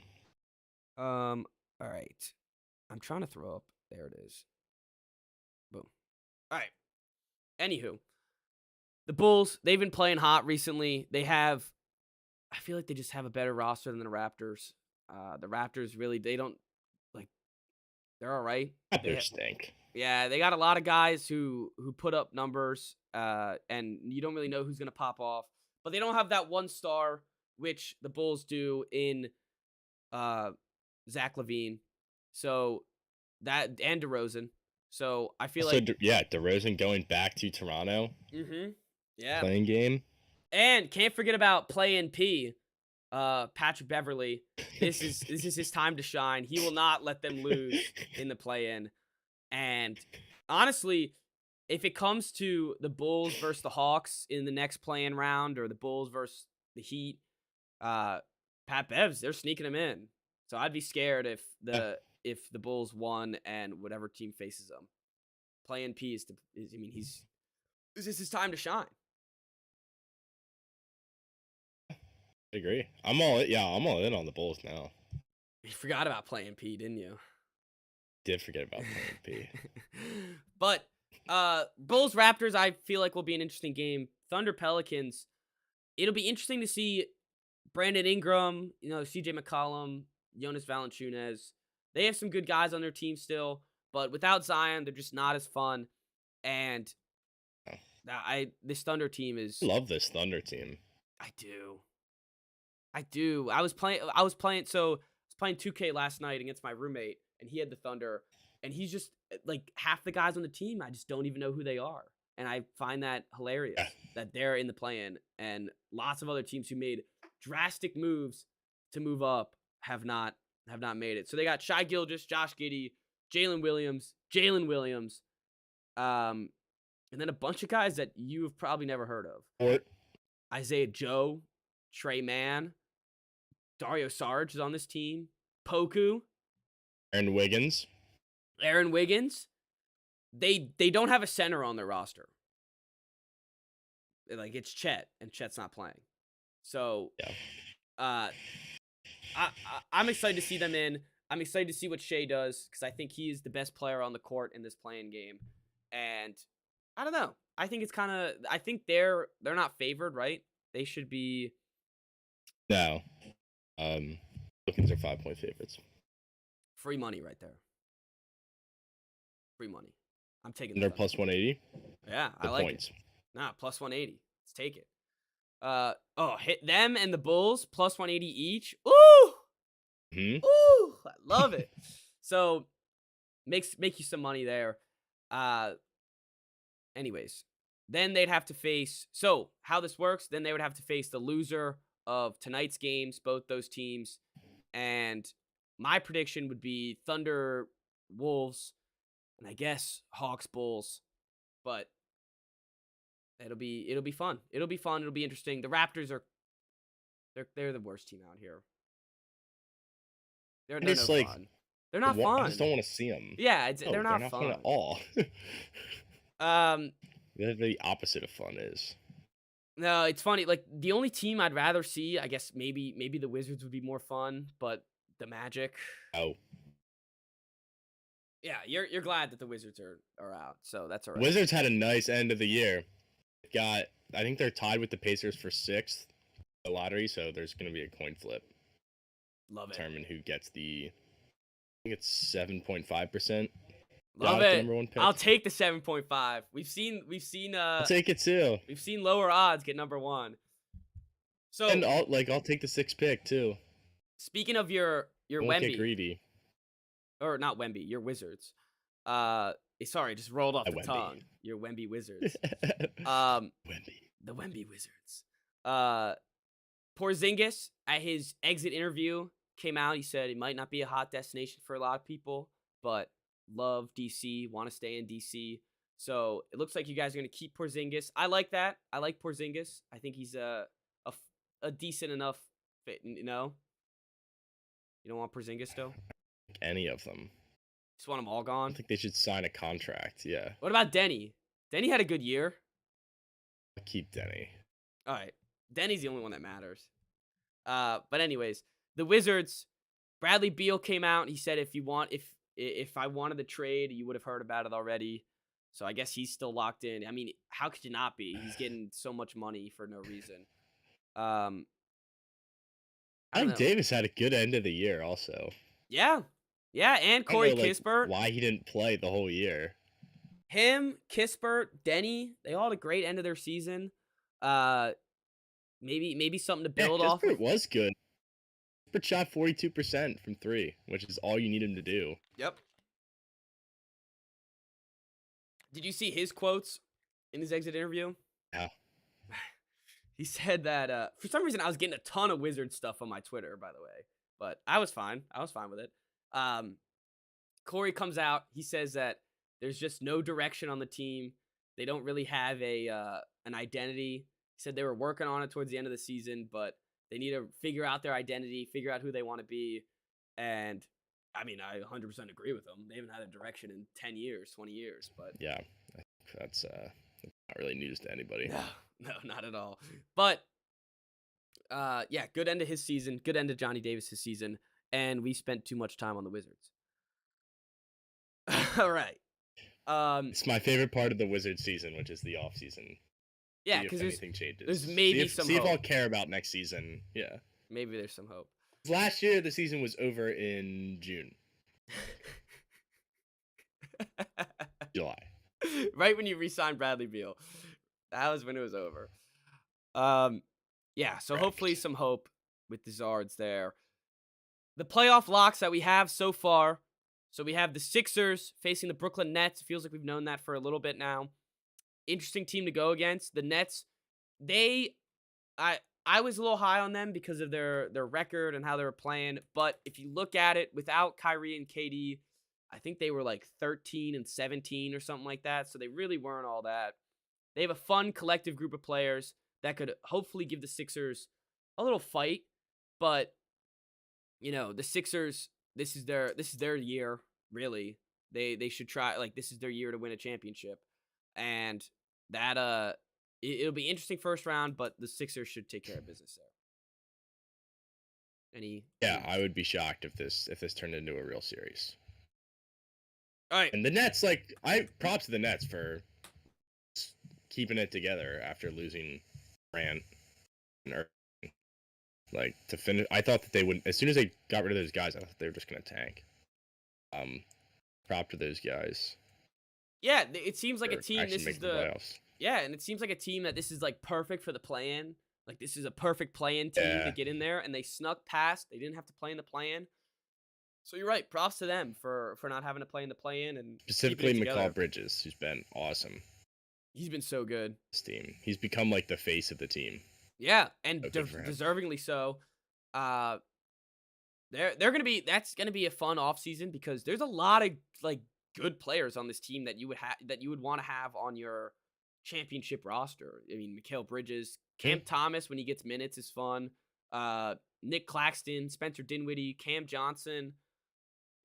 All right. I'm trying to throw up. There it is. Boom. All right. Anywho, the Bulls, they've been playing hot recently. I feel like they just have a better roster than the Raptors. The Raptors really, they're all right. Raptors stink. Yeah, they got a lot of guys who put up numbers, and you don't really know who's going to pop off. But they don't have that one star, which the Bulls do in Zach LaVine. So that, and DeRozan. So I feel like DeRozan going back to Toronto. Mm-hmm. Yeah. Playing game. And can't forget about Play-In P. Patrick Beverly. This is his time to shine. He will not let them lose in the play-in. And honestly, if it comes to the Bulls versus the Hawks in the next play-in round, or the Bulls versus the Heat, Pat Bevs, they're sneaking him in. So I'd be scared if the Bulls won and whatever team faces them. Play-in P this is his time to shine. I agree. I'm all in on the Bulls now. You forgot about Play-In P, didn't you? Did forget about Play-In P. But Bulls Raptors, I feel like will be an interesting game. Thunder Pelicans, it'll be interesting to see Brandon Ingram, CJ McCollum, Jonas Valanciunas. They have some good guys on their team still, but without Zion, they're just not as fun. And this Thunder team is. I love this Thunder team. I do. I was playing 2K last night against my roommate, and he had the Thunder, and he's just like half the guys on the team, I just don't even know who they are. And I find that hilarious that they're in the play-in, and lots of other teams who made drastic moves to move up have not made it. So they got Shai Gilgeous, Josh Giddey, Jalen Williams, And then a bunch of guys that you've probably never heard of. What? Isaiah Joe, Trey Mann, Dario Saric is on this team. Poku, Aaron Wiggins. Aaron Wiggins. They don't have a center on their roster. Like, it's Chet, and Chet's not playing. So, Yeah. I'm excited to see them in. I'm excited to see what Shea does because I think he is the best player on the court in this playing game. And I don't know. I think it's kind of. I think they're not favored, right? They should be. No. Pelicans are 5-point favorites. Free money right there. Free money. I'm taking. And they're plus 180. Yeah, The I like points. it. Nah, plus 180. Let's take it. Hit them and the Bulls plus 180 each. Ooh, ooh, I love it. So, make you some money there. Anyways, then they'd have to face. So how this works? Then they would have to face the loser of tonight's games, both those teams, and my prediction would be Thunder, Wolves, and I guess Hawks, Bulls, but. It'll be fun. It'll be fun. It'll be interesting. The Raptors are they're the worst team out here. They're no fun. They're not fun. I just don't want to see them. Yeah, they're not fun at all. They're the opposite of fun is. No, it's funny. Like the only team I'd rather see, I guess maybe the Wizards would be more fun, but the Magic. Oh. Yeah, you're glad that the Wizards are out, so that's all right. Wizards had a nice end of the year. I think they're tied with the Pacers for 6th the lottery, so there's going to be a coin flip. Love it. Determine who gets I think it's 7.5%. Love it. Number 1 pick. I'll take the 7.5. We've seen I'll take it too. We've seen lower odds get number 1. So and I'll take the 6th pick too. Speaking of your Won't Wemby. Get greedy. Or not Wemby, your Wizards. Sorry, just rolled off the Wemby. tongue. Your Wemby Wizards. Wemby. The Wemby Wizards. Porzingis, at his exit interview, came out. He said it might not be a hot destination for a lot of people, but love DC, want to stay in DC. So it looks like you guys are going to keep Porzingis. I like that. I like Porzingis. I think he's a decent enough fit, you know? You don't want Porzingis, though? Any of them. Just want them all gone? I think they should sign a contract, yeah. What about Denny? Denny had a good year. I'll keep Denny. All right. Denny's the only one that matters. But anyways, the Wizards, Bradley Beal came out. He said if I wanted the trade, you would have heard about it already. So I guess he's still locked in. I mean, how could you not be? He's getting so much money for no reason. I think Davis had a good end of the year also. Yeah. Yeah, and Corey Kispert. Why he didn't play the whole year. Him, Kispert, Denny, they all had a great end of their season. Maybe something to build off. Kispert was good. Kispert shot 42% from 3, which is all you need him to do. Yep. Did you see his quotes in his exit interview? Yeah. He said that for some reason I was getting a ton of Wizard stuff on my Twitter, by the way, but I was fine. I was fine with it. Corey comes out. He says that there's just no direction on the team. They don't really have an identity. He said they were working on it towards the end of the season, but they need to figure out their identity, figure out who they want to be. And I mean, I 100% agree with them. They haven't had a direction in 10 years, 20 years, but yeah, that's not really news to anybody. No, not at all. But yeah, good end of his season. Good end of Johnny Davis's season. And we spent too much time on the Wizards. All right. It's my favorite part of the Wizards season, which is the off season. Yeah, because anything changes. There's maybe some hope. See if I'll care about next season. Yeah. Maybe there's some hope. Last year, the season was over in June. July. Right when you re-signed Bradley Beal. That was when it was over. Yeah, so Correct. Hopefully some hope with the Zards there. The playoff locks that we have so far. So we have the Sixers facing the Brooklyn Nets. It feels like we've known that for a little bit now. Interesting team to go against. The Nets, I was a little high on them because of their record and how they were playing. But if you look at it, without Kyrie and KD, I think they were like 13-17 or something like that. So they really weren't all that. They have a fun collective group of players that could hopefully give the Sixers a little fight. But the Sixers, this is their year, really. They should try, like, this is their year to win a championship. And that it'll be interesting first round, but the Sixers should take care of business there. Yeah, I would be shocked if this turned into a real series. All right. And the Nets, like, props to the Nets for keeping it together after losing Grant and Irving. Like, to finish, I thought that they would, as soon as they got rid of those guys, I thought they were just gonna tank. Prop to those guys. Yeah, it seems like a team. This is the playoffs. Yeah, and it seems like a team that this is like perfect for the play-in. Like, this is a perfect play-in team to get in there, and they snuck past. They didn't have to play in the play-in. So you're right. Props to them for not having to play in the play-in, and specifically Mikal Bridges, who's been awesome. He's been so good. This team, he's become like the face of the team. Yeah, and deservingly so. That's gonna be a fun offseason because there's a lot of like good players on this team that you would want to have on your championship roster. I mean, Mikal Bridges, Cam Thomas when he gets minutes is fun. Nick Claxton, Spencer Dinwiddie, Cam Johnson,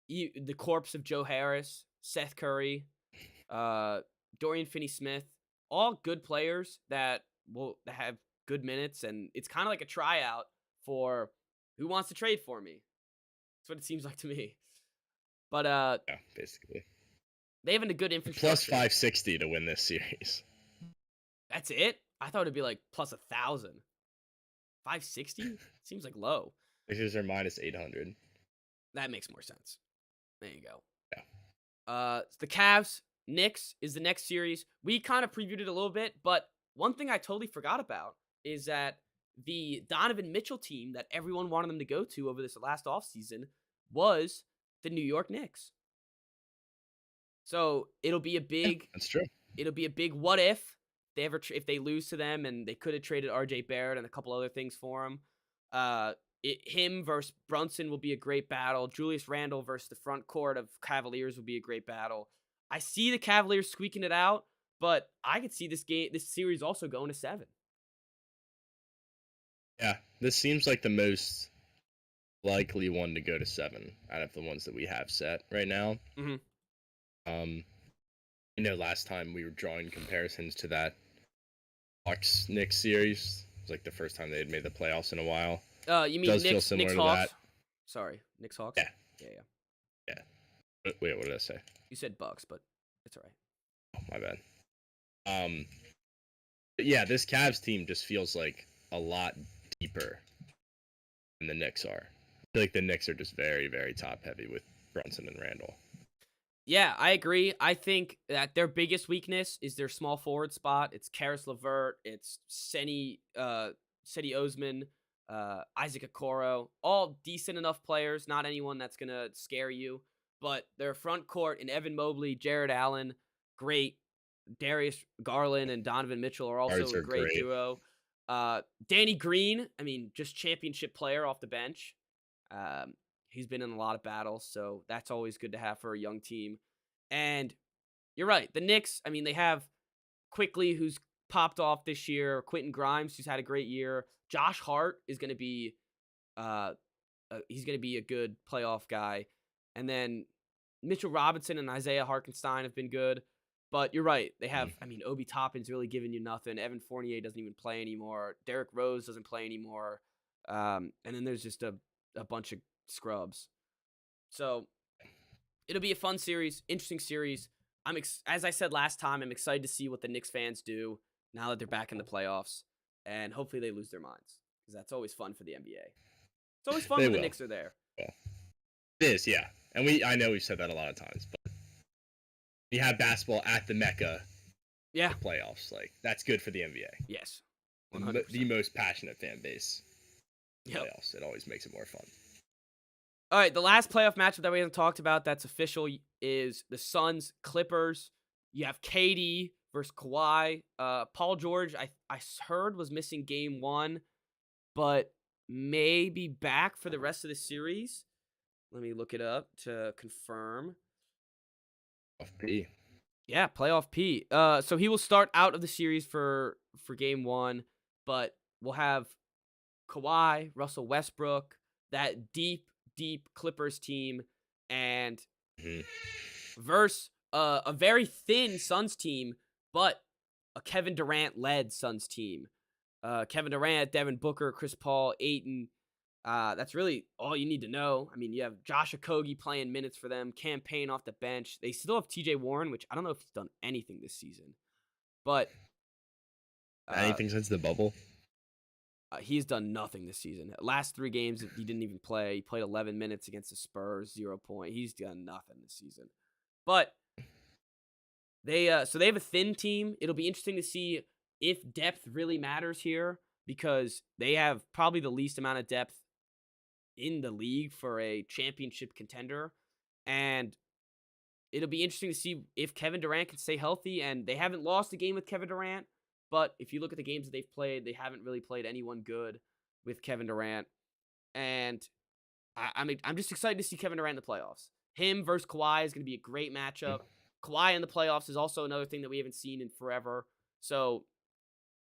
the corpse of Joe Harris, Seth Curry, Dorian Finney-Smith, all good players that will have good minutes, and it's kind of like a tryout for who wants to trade for me. That's what it seems like to me. But yeah, basically, they have a good infrastructure. Plus 560 to win this series. That's it? I thought it'd be like plus 1,000. 560 seems like low. Sixers are minus 800. That makes more sense. There you go. Yeah. The Cavs, Knicks is the next series. We kind of previewed it a little bit, but one thing I totally forgot about is that the Donovan Mitchell team that everyone wanted them to go to over this last offseason was the New York Knicks. So it'll be a big. That's true. It'll be a big what if if they lose to them, and they could have traded R.J. Barrett and a couple other things for him. Him versus Brunson will be a great battle. Julius Randle versus the front court of Cavaliers will be a great battle. I see the Cavaliers squeaking it out, but I could see this series also going to 7. Yeah, this seems like the most likely one to go to 7 out of the ones that we have set right now. Mm-hmm. Last time we were drawing comparisons to that Hawks-Knicks series. It was like the first time they had made the playoffs in a while. You mean Knicks Hawks? Sorry, Knicks Hawks? Yeah. Wait, what did I say? You said Bucks, but it's all right. Oh, my bad. Yeah, this Cavs team just feels like a lot deeper than the Knicks are. I feel like the Knicks are just very, very top-heavy with Brunson and Randle. Yeah, I agree. I think that their biggest weakness is their small forward spot. It's Karis LeVert. It's Cedi Osman, Isaac Okoro. All decent enough players. Not anyone that's going to scare you. But their front court in Evan Mobley, Jared Allen, great. Darius Garland and Donovan Mitchell are also a great duo. Danny Green, I mean, just championship player off the bench. He's been in a lot of battles, so that's always good to have for a young team. And you're right. The Knicks, I mean, they have Quickly, who's popped off this year. Quentin Grimes, who's had a great year. Josh Hart is going to be he's going to be a good playoff guy. And then Mitchell Robinson and Isaiah Hartenstein have been good. But you're right. They have, I mean, Obi Toppin's really giving you nothing. Evan Fournier doesn't even play anymore. Derrick Rose doesn't play anymore. And then there's just a bunch of scrubs. So it'll be a fun series, interesting series. As I said last time, I'm excited to see what the Knicks fans do now that they're back in the playoffs, and hopefully they lose their minds, because that's always fun for the NBA. It's always fun when the Knicks are there. Well, it is, yeah. And I know we've said that a lot of times, but you have basketball at the Mecca. Yeah. The playoffs, like, that's good for the NBA. Yes. 100%. The most passionate fan base. Yep. Playoffs. It always makes it more fun. All right, the last playoff matchup that we haven't talked about that's official is the Suns Clippers. You have KD versus Kawhi. Paul George, I heard, was missing game 1, but may be back for the rest of the series. Let me look it up to confirm. Off P. Yeah, playoff P. So he will start out of the series for game one, but we'll have Kawhi, Russell Westbrook, that deep Clippers team, and Mhm. versus a very thin Suns team, but a Kevin Durant led Suns team. Kevin Durant, Devin Booker, Chris Paul, Aiton. That's really all you need to know. I mean, you have Josh Okogie playing minutes for them, campaign off the bench. They still have TJ Warren, which I don't know if he's done anything this season, but uh, Anything since the bubble? he's done nothing this season. Last 3 games, he didn't even play. He played 11 minutes against the Spurs, 0 point. He's done nothing this season. But so they have a thin team. It'll be interesting to see if depth really matters here because they have probably the least amount of depth in the league for a championship contender. And it'll be interesting to see if Kevin Durant can stay healthy. And they haven't lost a game with Kevin Durant. But if you look at the games that they've played, they haven't really played anyone good with Kevin Durant. And I'm just excited to see Kevin Durant in the playoffs. Him versus Kawhi is going to be a great matchup. Kawhi in the playoffs is also another thing that we haven't seen in forever. So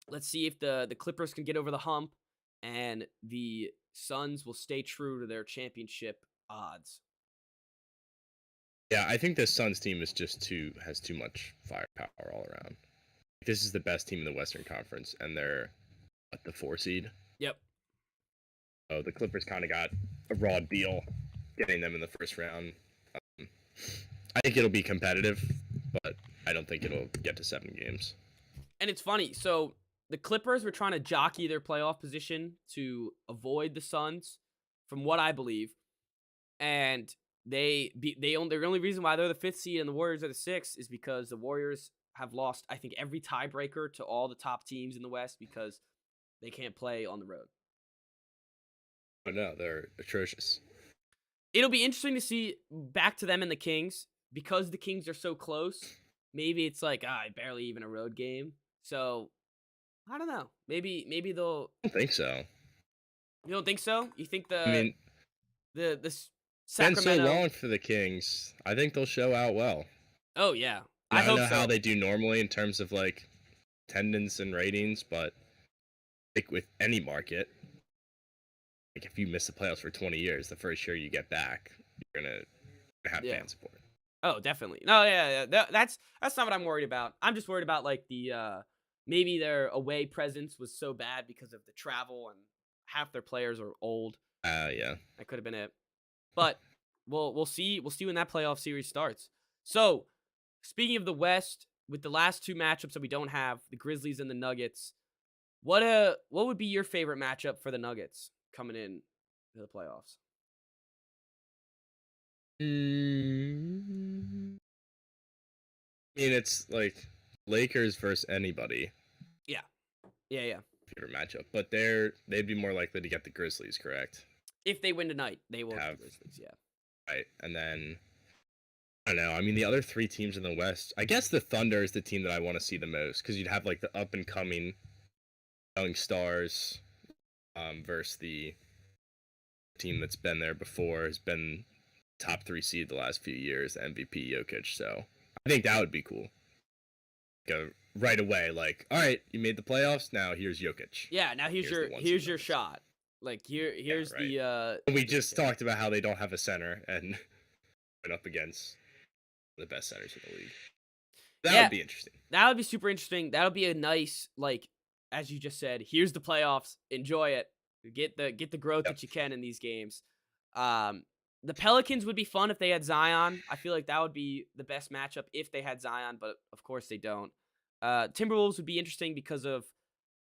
let's see if the Clippers can get over the hump and the Suns will stay true to their championship odds. Yeah, I think the Suns team is has too much firepower all around. This is the best team in the Western Conference, and they're at the 4 seed. Yep. Oh, the Clippers kind of got a raw deal getting them in the first round. I think it'll be competitive, but I don't think it'll get to 7 games. And it's funny. So the Clippers were trying to jockey their playoff position to avoid the Suns, from what I believe. And the only reason why they're the 5th seed and the Warriors are the 6th is because the Warriors have lost, I think, every tiebreaker to all the top teams in the West because they can't play on the road. But no, they're atrocious. It'll be interesting to see back to them and the Kings because the Kings are so close. Maybe it's like barely even a road game. So I don't know. Maybe they'll. I don't think so. You don't think so? You think I mean, the Sacramento been Sacramento? so long for the Kings. I think they'll show out well. Oh yeah, I hope don't know so. how they do normally in terms of like attendance and ratings, but like with any market, like if you miss the playoffs for 20 years, the first year you get back, you're gonna have fan support. Oh, definitely. No, yeah. That's not what I'm worried about. I'm just worried about like the maybe their away presence was so bad because of the travel and half their players are old. Yeah. That could have been it. But we'll see when that playoff series starts. So, speaking of the West, with the last 2 matchups that we don't have, the Grizzlies and the Nuggets, what would be your favorite matchup for the Nuggets coming in to the playoffs? I mean, it's like Lakers versus anybody. Yeah. Favorite matchup, but they'd be more likely to get the Grizzlies, correct? If they win tonight, they will Have the Grizzlies, yeah. Right, and then I don't know. I mean, the other 3 teams in the West, I guess the Thunder is the team that I want to see the most because you'd have like the up and coming young stars versus the team that's been there before, has been top 3 seed the last few years, MVP Jokic. So I think that would be cool. Go right away, like, all right, you made the playoffs. Now here's Jokic. Yeah, now here's your shot. Like here's right. the. We just talked about how they don't have a center and went up against the best centers in the league. That would be interesting. That would be super interesting. That would be a nice, like, as you just said, here's the playoffs. Enjoy it. Get the growth that you can in these games. The Pelicans would be fun if they had Zion. I feel like that would be the best matchup if they had Zion, but of course they don't. Timberwolves would be interesting because of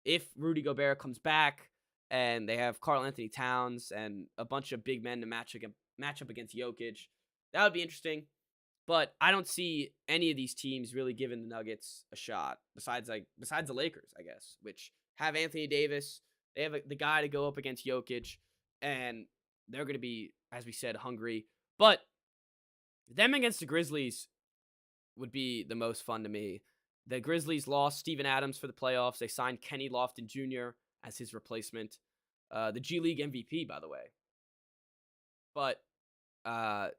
if Rudy Gobert comes back and they have Karl Anthony Towns and a bunch of big men to match up against Jokic. That would be interesting. But I don't see any of these teams really giving the Nuggets a shot besides the Lakers, I guess, which have Anthony Davis. They have the guy to go up against Jokic, and they're going to be, as we said, hungry. But them against the Grizzlies would be the most fun to me. The Grizzlies lost Steven Adams for the playoffs. They signed Kenny Lofton Jr. as his replacement. The G League MVP, by the way. But, I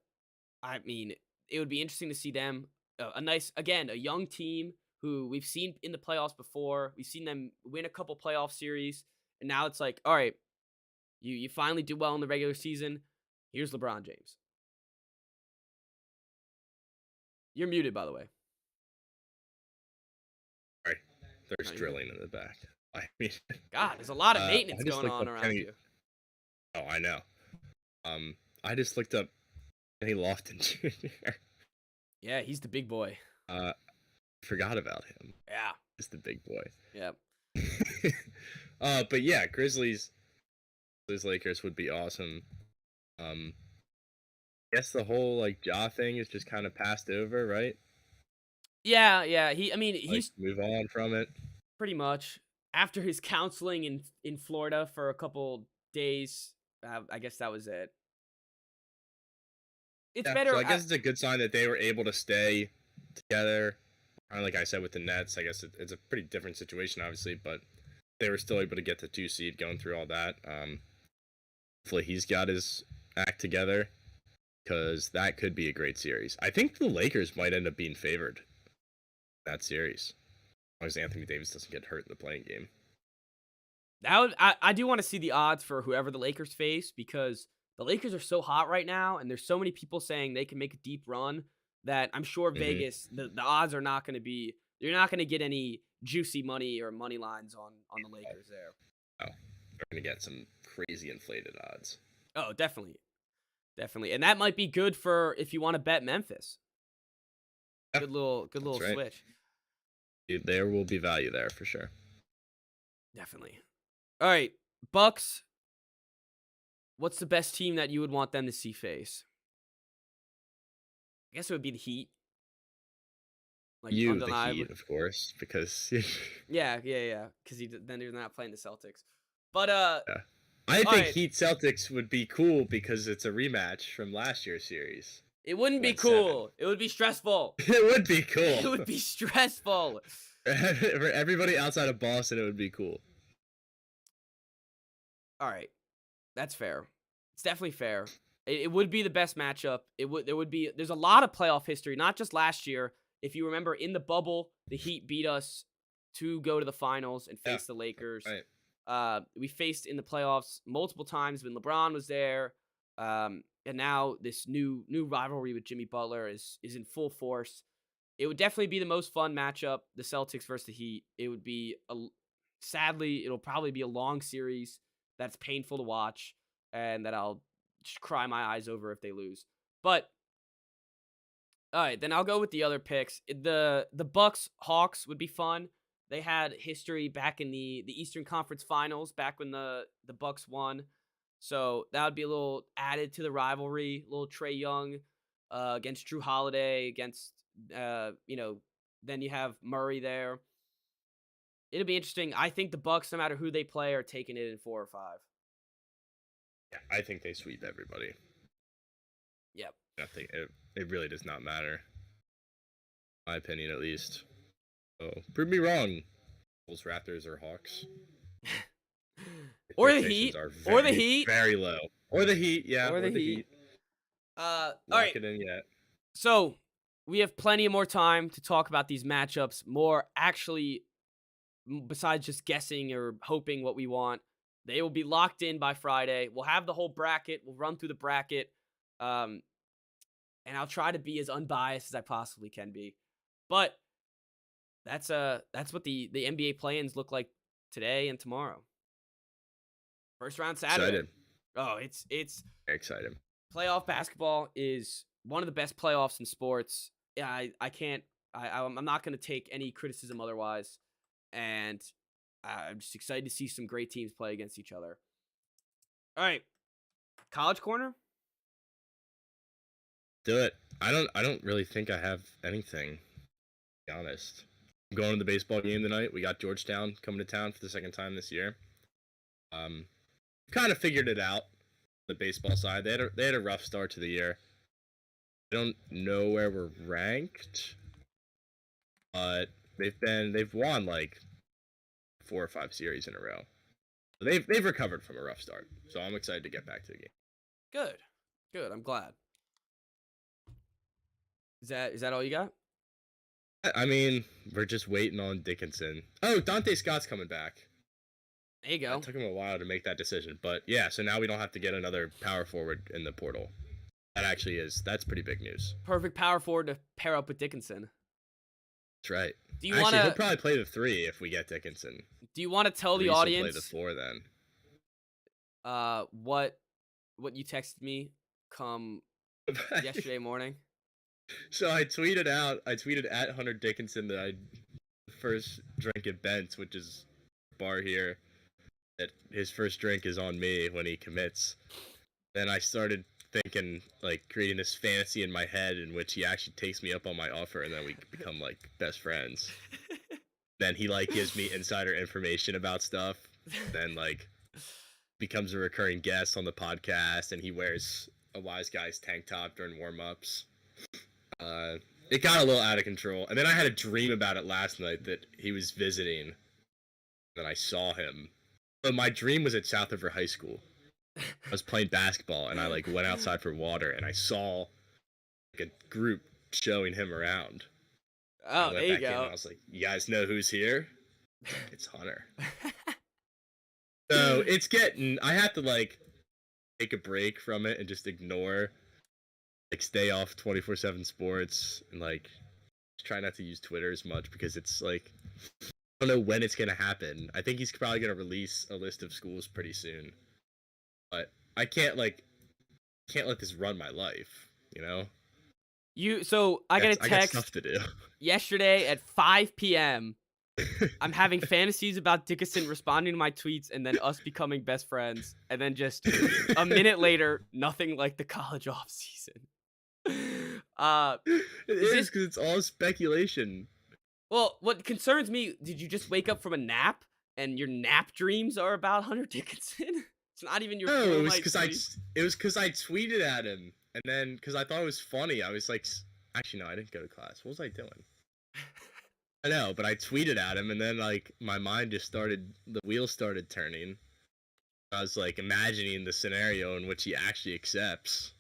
mean, it would be interesting to see them a nice, again, a young team who we've seen in the playoffs before. We've seen them win a couple playoff series, and now it's like, all right, you finally do well in the regular season. Here's LeBron James. You're muted, by the way. Sorry, there's No, you're good. drilling in the back. I mean, God, there's a lot of I maintenance just going looked on up around Kenny. you. Oh, I know. I just looked up Kenny Lofton Jr. Yeah, he's the big boy. Forgot about him. Yeah. He's the big boy. Yeah. But yeah, Grizzlies Lakers would be awesome. Guess the whole like Ja thing is just kind of passed over, right? Yeah, yeah. Like, He's move on from it. pretty much after his counseling in Florida for a couple days. I guess that was it. It's Yeah, better. so I guess it's a good sign that they were able to stay together. Kind of like I said with the Nets, I guess it's a pretty different situation, obviously, but they were still able to get the 2 seed going through all that. Hopefully he's got his act together, because that could be a great series. I think the Lakers might end up being favored in that series, as long as Anthony Davis doesn't get hurt in the playing game. I do want to see the odds for whoever the Lakers face, because the Lakers are so hot right now, and there's so many people saying they can make a deep run that I'm sure Vegas, the odds are not going to be. You're not going to get any juicy money or money lines on the Lakers there. Oh, they're gonna get some crazy inflated odds. Oh, definitely, definitely, and that might be good for if you want to bet Memphis. Yeah, Good little right. switch. There will be value there for sure. Definitely. All right, Bucks. What's the best team that you would want them to see face? I guess it would be the Heat. Like The undeniably. Heat, of course, because Yeah. Because then you're not playing the Celtics. But yeah. I think right. Heat Celtics would be cool because it's a rematch from last year's series. It wouldn't be Went cool. It would be stressful. It would be cool. It would be stressful. For everybody outside of Boston, it would be cool. All right, that's fair. It's definitely fair. It would be the best matchup. There's a lot of playoff history, not just last year. If you remember, in the bubble, the Heat beat us to go to the finals and face the Lakers. Right. We faced in the playoffs multiple times when LeBron was there. And now this new rivalry with Jimmy Butler is in full force. It would definitely be the most fun matchup, the Celtics versus the Heat. It would be sadly, it'll probably be a long series that's painful to watch and that I'll just cry my eyes over if they lose. But all right, then I'll go with the other picks. The Bucks Hawks would be fun. They had history back in the Eastern Conference Finals, back when the Bucks won. So that would be a little added to the rivalry. A little Trae Young against Drew Holiday, against then you have Murray there. It'll be interesting. I think the Bucks, no matter who they play, are taking it in 4 or 5. Yeah, I think they sweep everybody. Yep. I think it really does not matter. My opinion, at least. Oh, prove me wrong. Bulls, Raptors, or Hawks. Or the Heat. Or the Heat. Very low. Or the Heat, yeah. Or the Heat. All right. It in yet. So we have plenty more time to talk about these matchups. More actually, besides just guessing or hoping what we want. They will be locked in by Friday. We'll have the whole bracket. We'll run through the bracket. And I'll try to be as unbiased as I possibly can be. But that's what the NBA play-ins look like today and tomorrow. First round Saturday. Excited. Oh, it's excited. Playoff basketball is one of the best playoffs in sports. Yeah, I'm not going to take any criticism otherwise. And I'm just excited to see some great teams play against each other. All right. College corner? Do it. I don't really think I have anything, to be honest. I'm going to the baseball game tonight. We got Georgetown coming to town for the second time this year. Kind of figured it out, the baseball side. They had a rough start to the year. I don't know where we're ranked, but they've won like 4 or 5 series in a row. So they've recovered from a rough start. So I'm excited to get back to the game. Good. I'm glad. Is that all you got? I mean, we're just waiting on Dickinson. Oh, Dante Scott's coming back. There you go. It took him a while to make that decision, but yeah. So now we don't have to get another power forward in the portal. That's pretty big news. Perfect power forward to pair up with Dickinson. That's right. Do you Actually, want he'll to? probably play the 3 if we get Dickinson. Do you want to tell the Reese will play audience? the 4 then. What you texted me come yesterday morning? So I tweeted at Hunter Dickinson that I first drink at Bent's, which is a bar here, that his first drink is on me when he commits. Then I started thinking, like, creating this fantasy in my head in which he actually takes me up on my offer and then we become like best friends. Then he like gives me insider information about stuff. Then like becomes a recurring guest on the podcast and he wears a Wise Guys tank top during warm-ups. It got a little out of control. And then I had a dream about it last night that he was visiting. Then I saw him. But my dream was at South River High School. I was playing basketball and I like went outside for water and I saw like a group showing him around. Oh, there you go. I was like, "You guys know who's here? It's Hunter." So it's getting. I have to like take a break from it and just ignore, like, stay off 24/7 sports and like try not to use Twitter as much because it's like I don't know when it's gonna happen. I think he's probably gonna release a list of schools pretty soon, but I can't let this run my life. You know. I got a I got text stuff to do. yesterday at 5 p.m. I'm having fantasies about Dickinson responding to my tweets and then us becoming best friends. And then just a minute later, nothing like the college off season. It is because it's all speculation. Well, what concerns me, did you just wake up from a nap and your nap dreams are about Hunter Dickinson? It's not even your No, full it was night's because sleep. I tweeted at him, and then because I thought it was funny, I was like, actually no, I didn't go to class. What was I doing? I know, but I tweeted at him, and then like my mind just started, the wheels started turning. I was like imagining the scenario in which he actually accepts.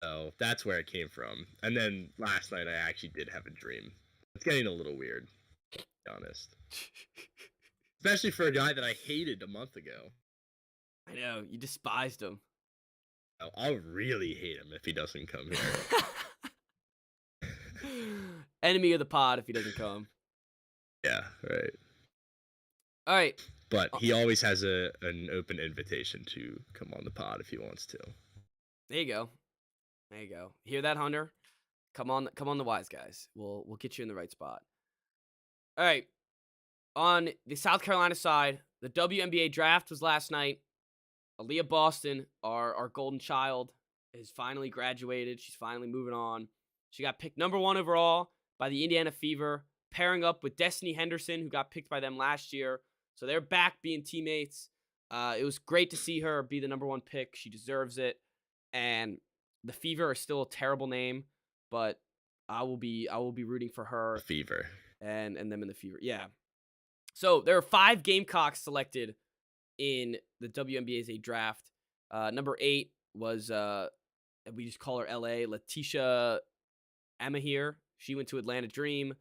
So that's where it came from. And then last night I actually did have a dream. It's getting a little weird, to be honest. Especially for a guy that I hated a month ago. I know, you despised him. I'll really hate him if he doesn't come here. Enemy of the pod if he doesn't come. Yeah, right. All right. But he always has an open invitation to come on the pod if he wants to. There you go. There you go. Hear that, Hunter? Come on the Wise Guys. We'll get you in the right spot. All right. On the South Carolina side, the WNBA draft was last night. Aaliyah Boston, our golden child, has finally graduated. She's finally moving on. She got picked number 1 overall by the Indiana Fever, pairing up with Destiny Henderson, who got picked by them last year. So they're back being teammates. It was great to see her be the number 1 pick. She deserves it. And the Fever are still a terrible name, but I will be rooting for her. The Fever. And them in the Fever. Yeah. So there are 5 Gamecocks selected in the WNBA's draft. Number 8 was we just call her LA, Letitia Amahir. She went to Atlanta Dream.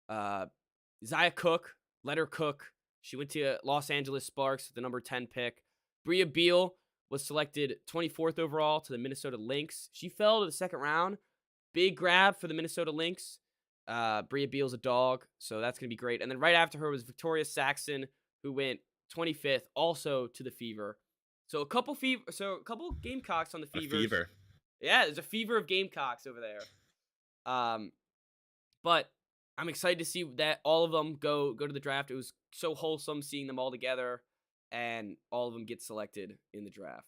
Zaya Cook, let her cook. She went to Los Angeles Sparks with the number 10 pick. Bria Beal was selected 24th overall to the Minnesota Lynx. She fell to the second round. Big grab for the Minnesota Lynx. Bria Beal's a dog, so that's going to be great. And then right after her was Victoria Saxon, who went 25th, also to the Fever. So a couple Gamecocks on the Fever. Fever. Yeah, there's a fever of Gamecocks over there. But I'm excited to see that all of them go to the draft. It was so wholesome seeing them all together, and all of them get selected in the draft.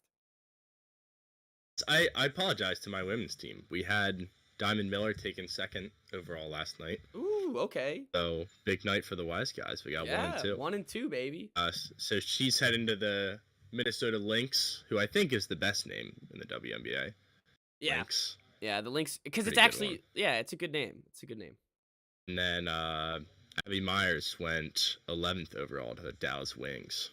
I apologize to my women's team. We had Diamond Miller taken 2nd overall last night. Ooh, okay. So big night for the Wise Guys. We got 1 and 2. 1 and 2, baby. So she's heading to the Minnesota Lynx, who I think is the best name in the WNBA. Yeah. Lynx. Yeah, the Lynx, because it's Pretty good actually, one. yeah, it's a good name. It's a good name. And then Abby Myers went 11th overall to the Dallas Wings.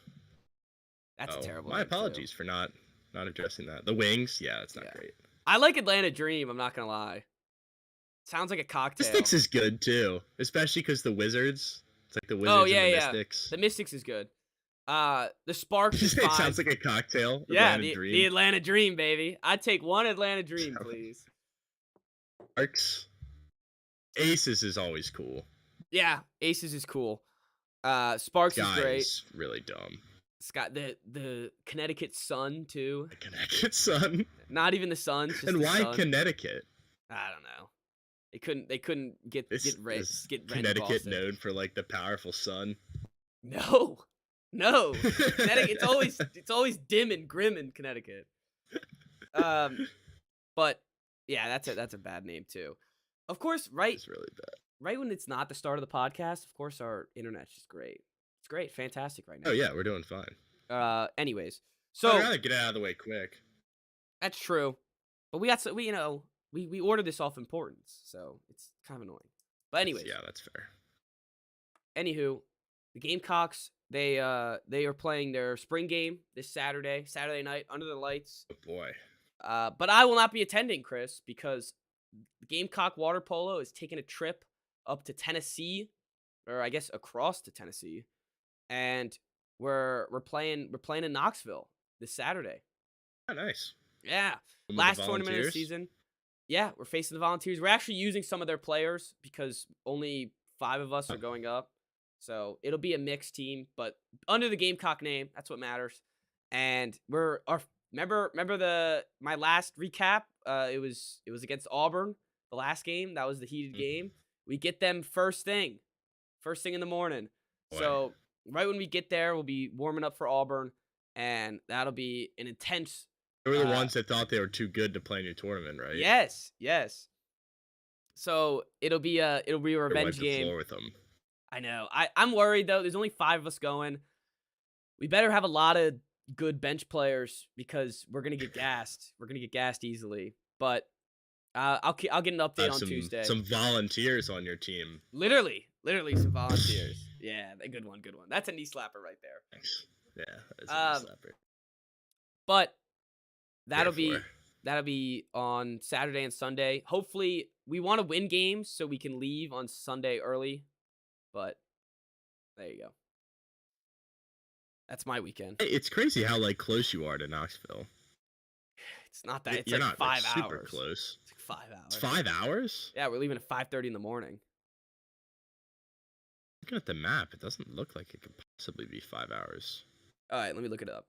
That's a terrible My name, too. apologies for not addressing that. The Wings, yeah, it's not great. I like Atlanta Dream, I'm not going to lie. Sounds like a cocktail. Mystics is good too, especially because the Wizards. It's like the Oh Wizards yeah, and the yeah. Mystics. The Mystics is good. The Sparks is it fine. sounds like a cocktail. Yeah, Atlanta Dream. the Atlanta Dream, baby. I'd take one Atlanta Dream, So- please. Sparks. Aces is always cool. Yeah, Aces is cool. Sparks Sky is great. is really dumb. Scott, the Connecticut Sun too. The Connecticut Sun. Not even the Suns. Just And the why Sun. Connecticut? I don't know. They couldn't get Is rent Connecticut Boston. known for like the powerful sun? No, no. Connecticut, it's always dim and grim in Connecticut. But yeah, that's a bad name too. Of course, right It's really bad. right when it's not the start of the podcast, of course our internet's just great. It's great, fantastic right now. Oh yeah, we're doing fine. Anyways, So I'd so rather get it out of the way quick. that's true. But we ordered this off importance, so it's kind of annoying. But anyways, Yeah, that's fair. anywho, the Gamecocks they are playing their spring game this Saturday night under the lights. Oh boy. But I will not be attending, Chris, because the Gamecock Water Polo is taking a trip up to Tennessee, or I guess across to Tennessee, and we're playing in Knoxville this Saturday. Oh, nice. Yeah, With the last tournament of the Volunteers? season. Yeah, we're facing the Volunteers. We're actually using some of their players because only 5 of us are going up, so it'll be a mixed team, but under the Gamecock name. That's what matters. And remember my last recap. It was against Auburn. The last game, that was the heated game. We get them first thing in the morning. Boy. So right when we get there, we'll be warming up for Auburn, and that'll be an intense. They were the ones that thought they were too good to play in your tournament, right? Yes. So it'll be a They revenge wiped the game. floor with them. I know. I'm worried though. There's only 5 of us going. We better have a lot of good bench players because we're gonna get gassed. We're gonna get gassed easily. But I'll get an update Have on Tuesday. some volunteers on your team. Literally some volunteers. Yeah, a good one. That's a knee slapper right there. Thanks. Yeah, that's a slapper. But that'll Therefore. be on Saturday and Sunday. Hopefully, we want to win games so we can leave on Sunday early. But there you go. That's my weekend. Hey, it's crazy how like close you are to Knoxville. It's not that. It's You're like not 5 like, super hours. close. It's like 5 hours. It's 5 hours? Yeah, we're leaving at 5:30 in the morning. Looking at the map, it doesn't look like it could possibly be 5 hours. All right, let me look it up.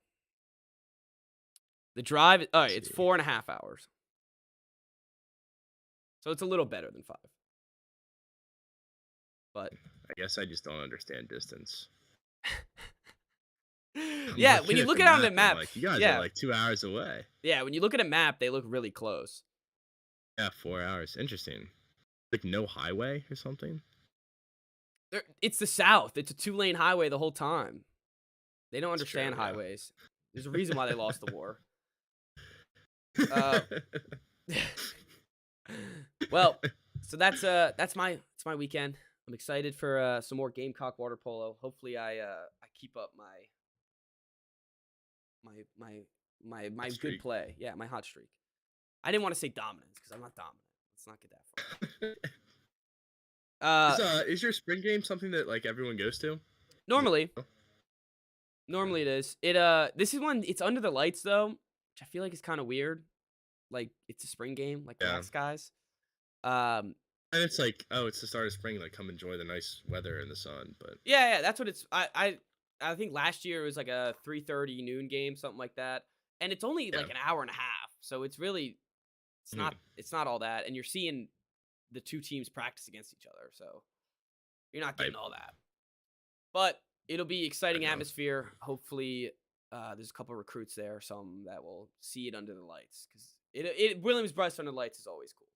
The drive. All right, Let's it's see. 4.5 hours. So it's a little better than 5. But I guess I just don't understand distance. yeah, I'm when you looking look at at it on the I'm map, like, you guys yeah, are like 2 hours away. yeah, when you look at a map, they look really close. Yeah, 4 hours. Interesting. Like no highway or something? It's the South. It's a 2-lane highway the whole time. They don't That's true, understand yeah. highways. There's a reason why they lost the war. Well, so that's my weekend. I'm excited for some more Gamecock water polo. Hopefully, I keep up my good streak. play. Yeah, my hot streak. I didn't want to say dominance because I'm not dominant. Let's not get that far. Is your spring game something that like everyone goes to? Normally Oh. it is. This is one. It's under the lights though, which I feel like is kind of weird. Like it's a spring game, like the Yeah. next guys. And it's like, oh, it's the start of spring. Like, come enjoy the nice weather and the sun. But Yeah, that's what it's. I think last year it was like a 3:30 noon game, something like that, and it's only like Yeah. an hour and a half, so it's really, it's not all that, and you're seeing the two teams practice against each other, so you're not getting Right. all that. But it'll be exciting know. atmosphere. Hopefully, there's a couple recruits there, some that will see it under the lights, because it Williams-Brice under the lights is always cool.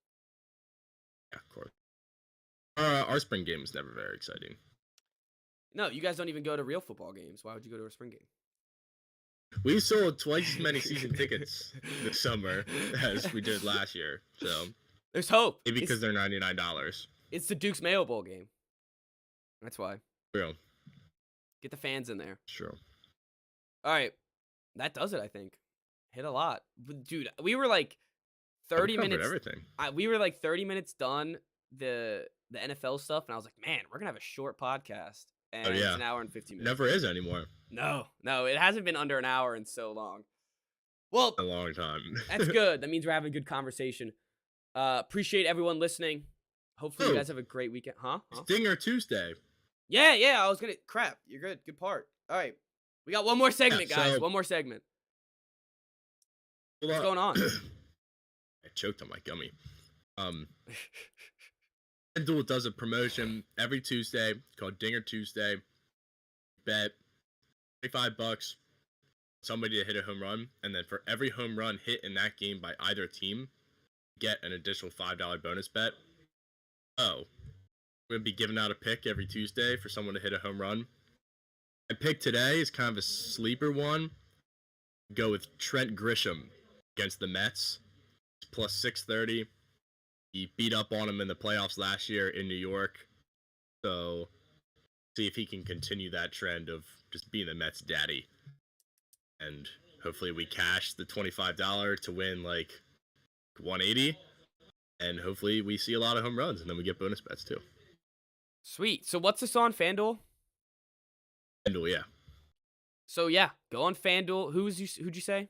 yeah, of course. Our spring game was never very exciting. No, you guys don't even go to real football games. Why would you go to a spring game? We sold twice as many season tickets this summer as we did last year. So There's hope. maybe because they're $99. It's the Duke's Mayo Bowl game. That's why. Real. Get the fans in there. Sure. All right. That does it, I think. Hit a lot. Dude, we were like 30 We covered minutes. everything. We were like 30 minutes done the NFL stuff, and I was like, man, we're gonna have a short podcast, and Oh, it's yeah. an hour and 50 minutes. Never is anymore. No, it hasn't been under an hour in so long. Well, A long time. that's good. That means we're having a good conversation. Appreciate everyone listening. Hopefully, you Oh. guys have a great weekend. Huh? Stinger Tuesday. Yeah. I was gonna. Crap. You're good. Good part. All right. We got one more segment, guys. so- One more segment. Hold What's up. going on? I choked on my gummy. FanDuel does a promotion every Tuesday called Dinger Tuesday. Bet $25, somebody to hit a home run, and then for every home run hit in that game by either team, get an additional $5 bonus bet. Oh, we're gonna be giving out a pick every Tuesday for someone to hit a home run. My pick today is kind of a sleeper one. Go with Trent Grisham against the Mets. It's plus 630. He beat up on him in the playoffs last year in New York. So, see if he can continue that trend of just being the Mets' daddy. And hopefully we cash the $25 to win like 180. And hopefully we see a lot of home runs, and then we get bonus bets too. Sweet. So what's this on FanDuel? FanDuel, yeah. So yeah, go on FanDuel. Who'd you say?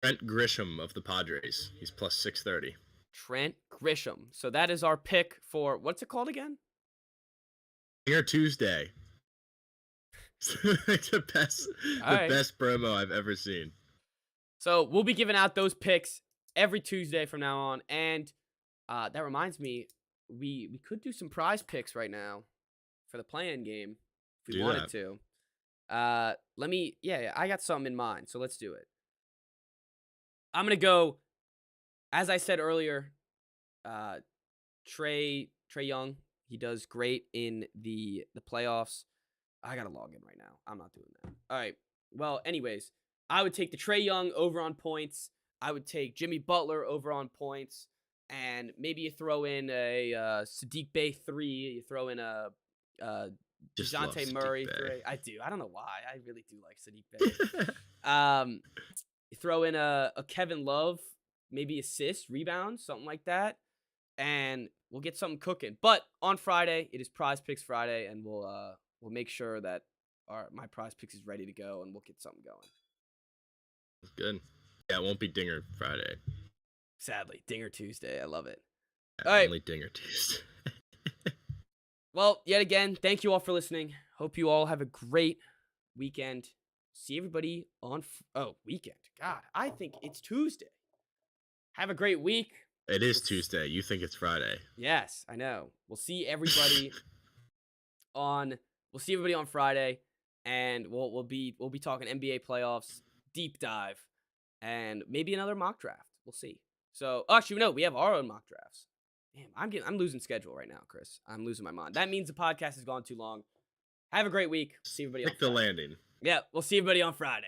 Trent Grisham of the Padres. He's plus 630. Trent Grisham. So that is our pick for what's it called again? Dinger Tuesday. the Alright. best promo I've ever seen. So we'll be giving out those picks every Tuesday from now on. And that reminds me, we could do some prize picks right now for the play-in game if we Do wanted that. to. I got something in mind, so let's do it. I'm gonna go, as I said earlier, Trey Young. He does great in the playoffs. I gotta log in right now. I'm not doing that. All right. Well, anyways, I would take the Trey Young over on points. I would take Jimmy Butler over on points, and maybe you throw in a Sadiq Bey 3. You throw in a Just love DeJounte Sadiq Murray Bey. 3. I do. I don't know why. I really do like Sadiq Bey. You throw in a Kevin Love, my assist, rebound, something like that, and we'll get something cooking. But on Friday, it is Prize Picks Friday, and we'll make sure that my Prize Picks is ready to go, and we'll get something going. Good. Yeah, it won't be Dinger Friday. Sadly, Dinger Tuesday. I love it. Yeah, All right. Only Dinger Tuesday. Well, yet again, thank you all for listening. Hope you all have a great weekend. See everybody on weekend. God, I think it's Tuesday. Have a great week. It is Tuesday. You think it's Friday. Yes, I know. We'll see everybody on Friday, and we'll be talking NBA playoffs, deep dive, and maybe another mock draft. We'll see. So, actually, no, we have our own mock drafts. Damn, I'm losing schedule right now, Chris. I'm losing my mind. That means the podcast has gone too long. Have a great week. See everybody on Pick the Friday. landing. Yeah, we'll see everybody on Friday.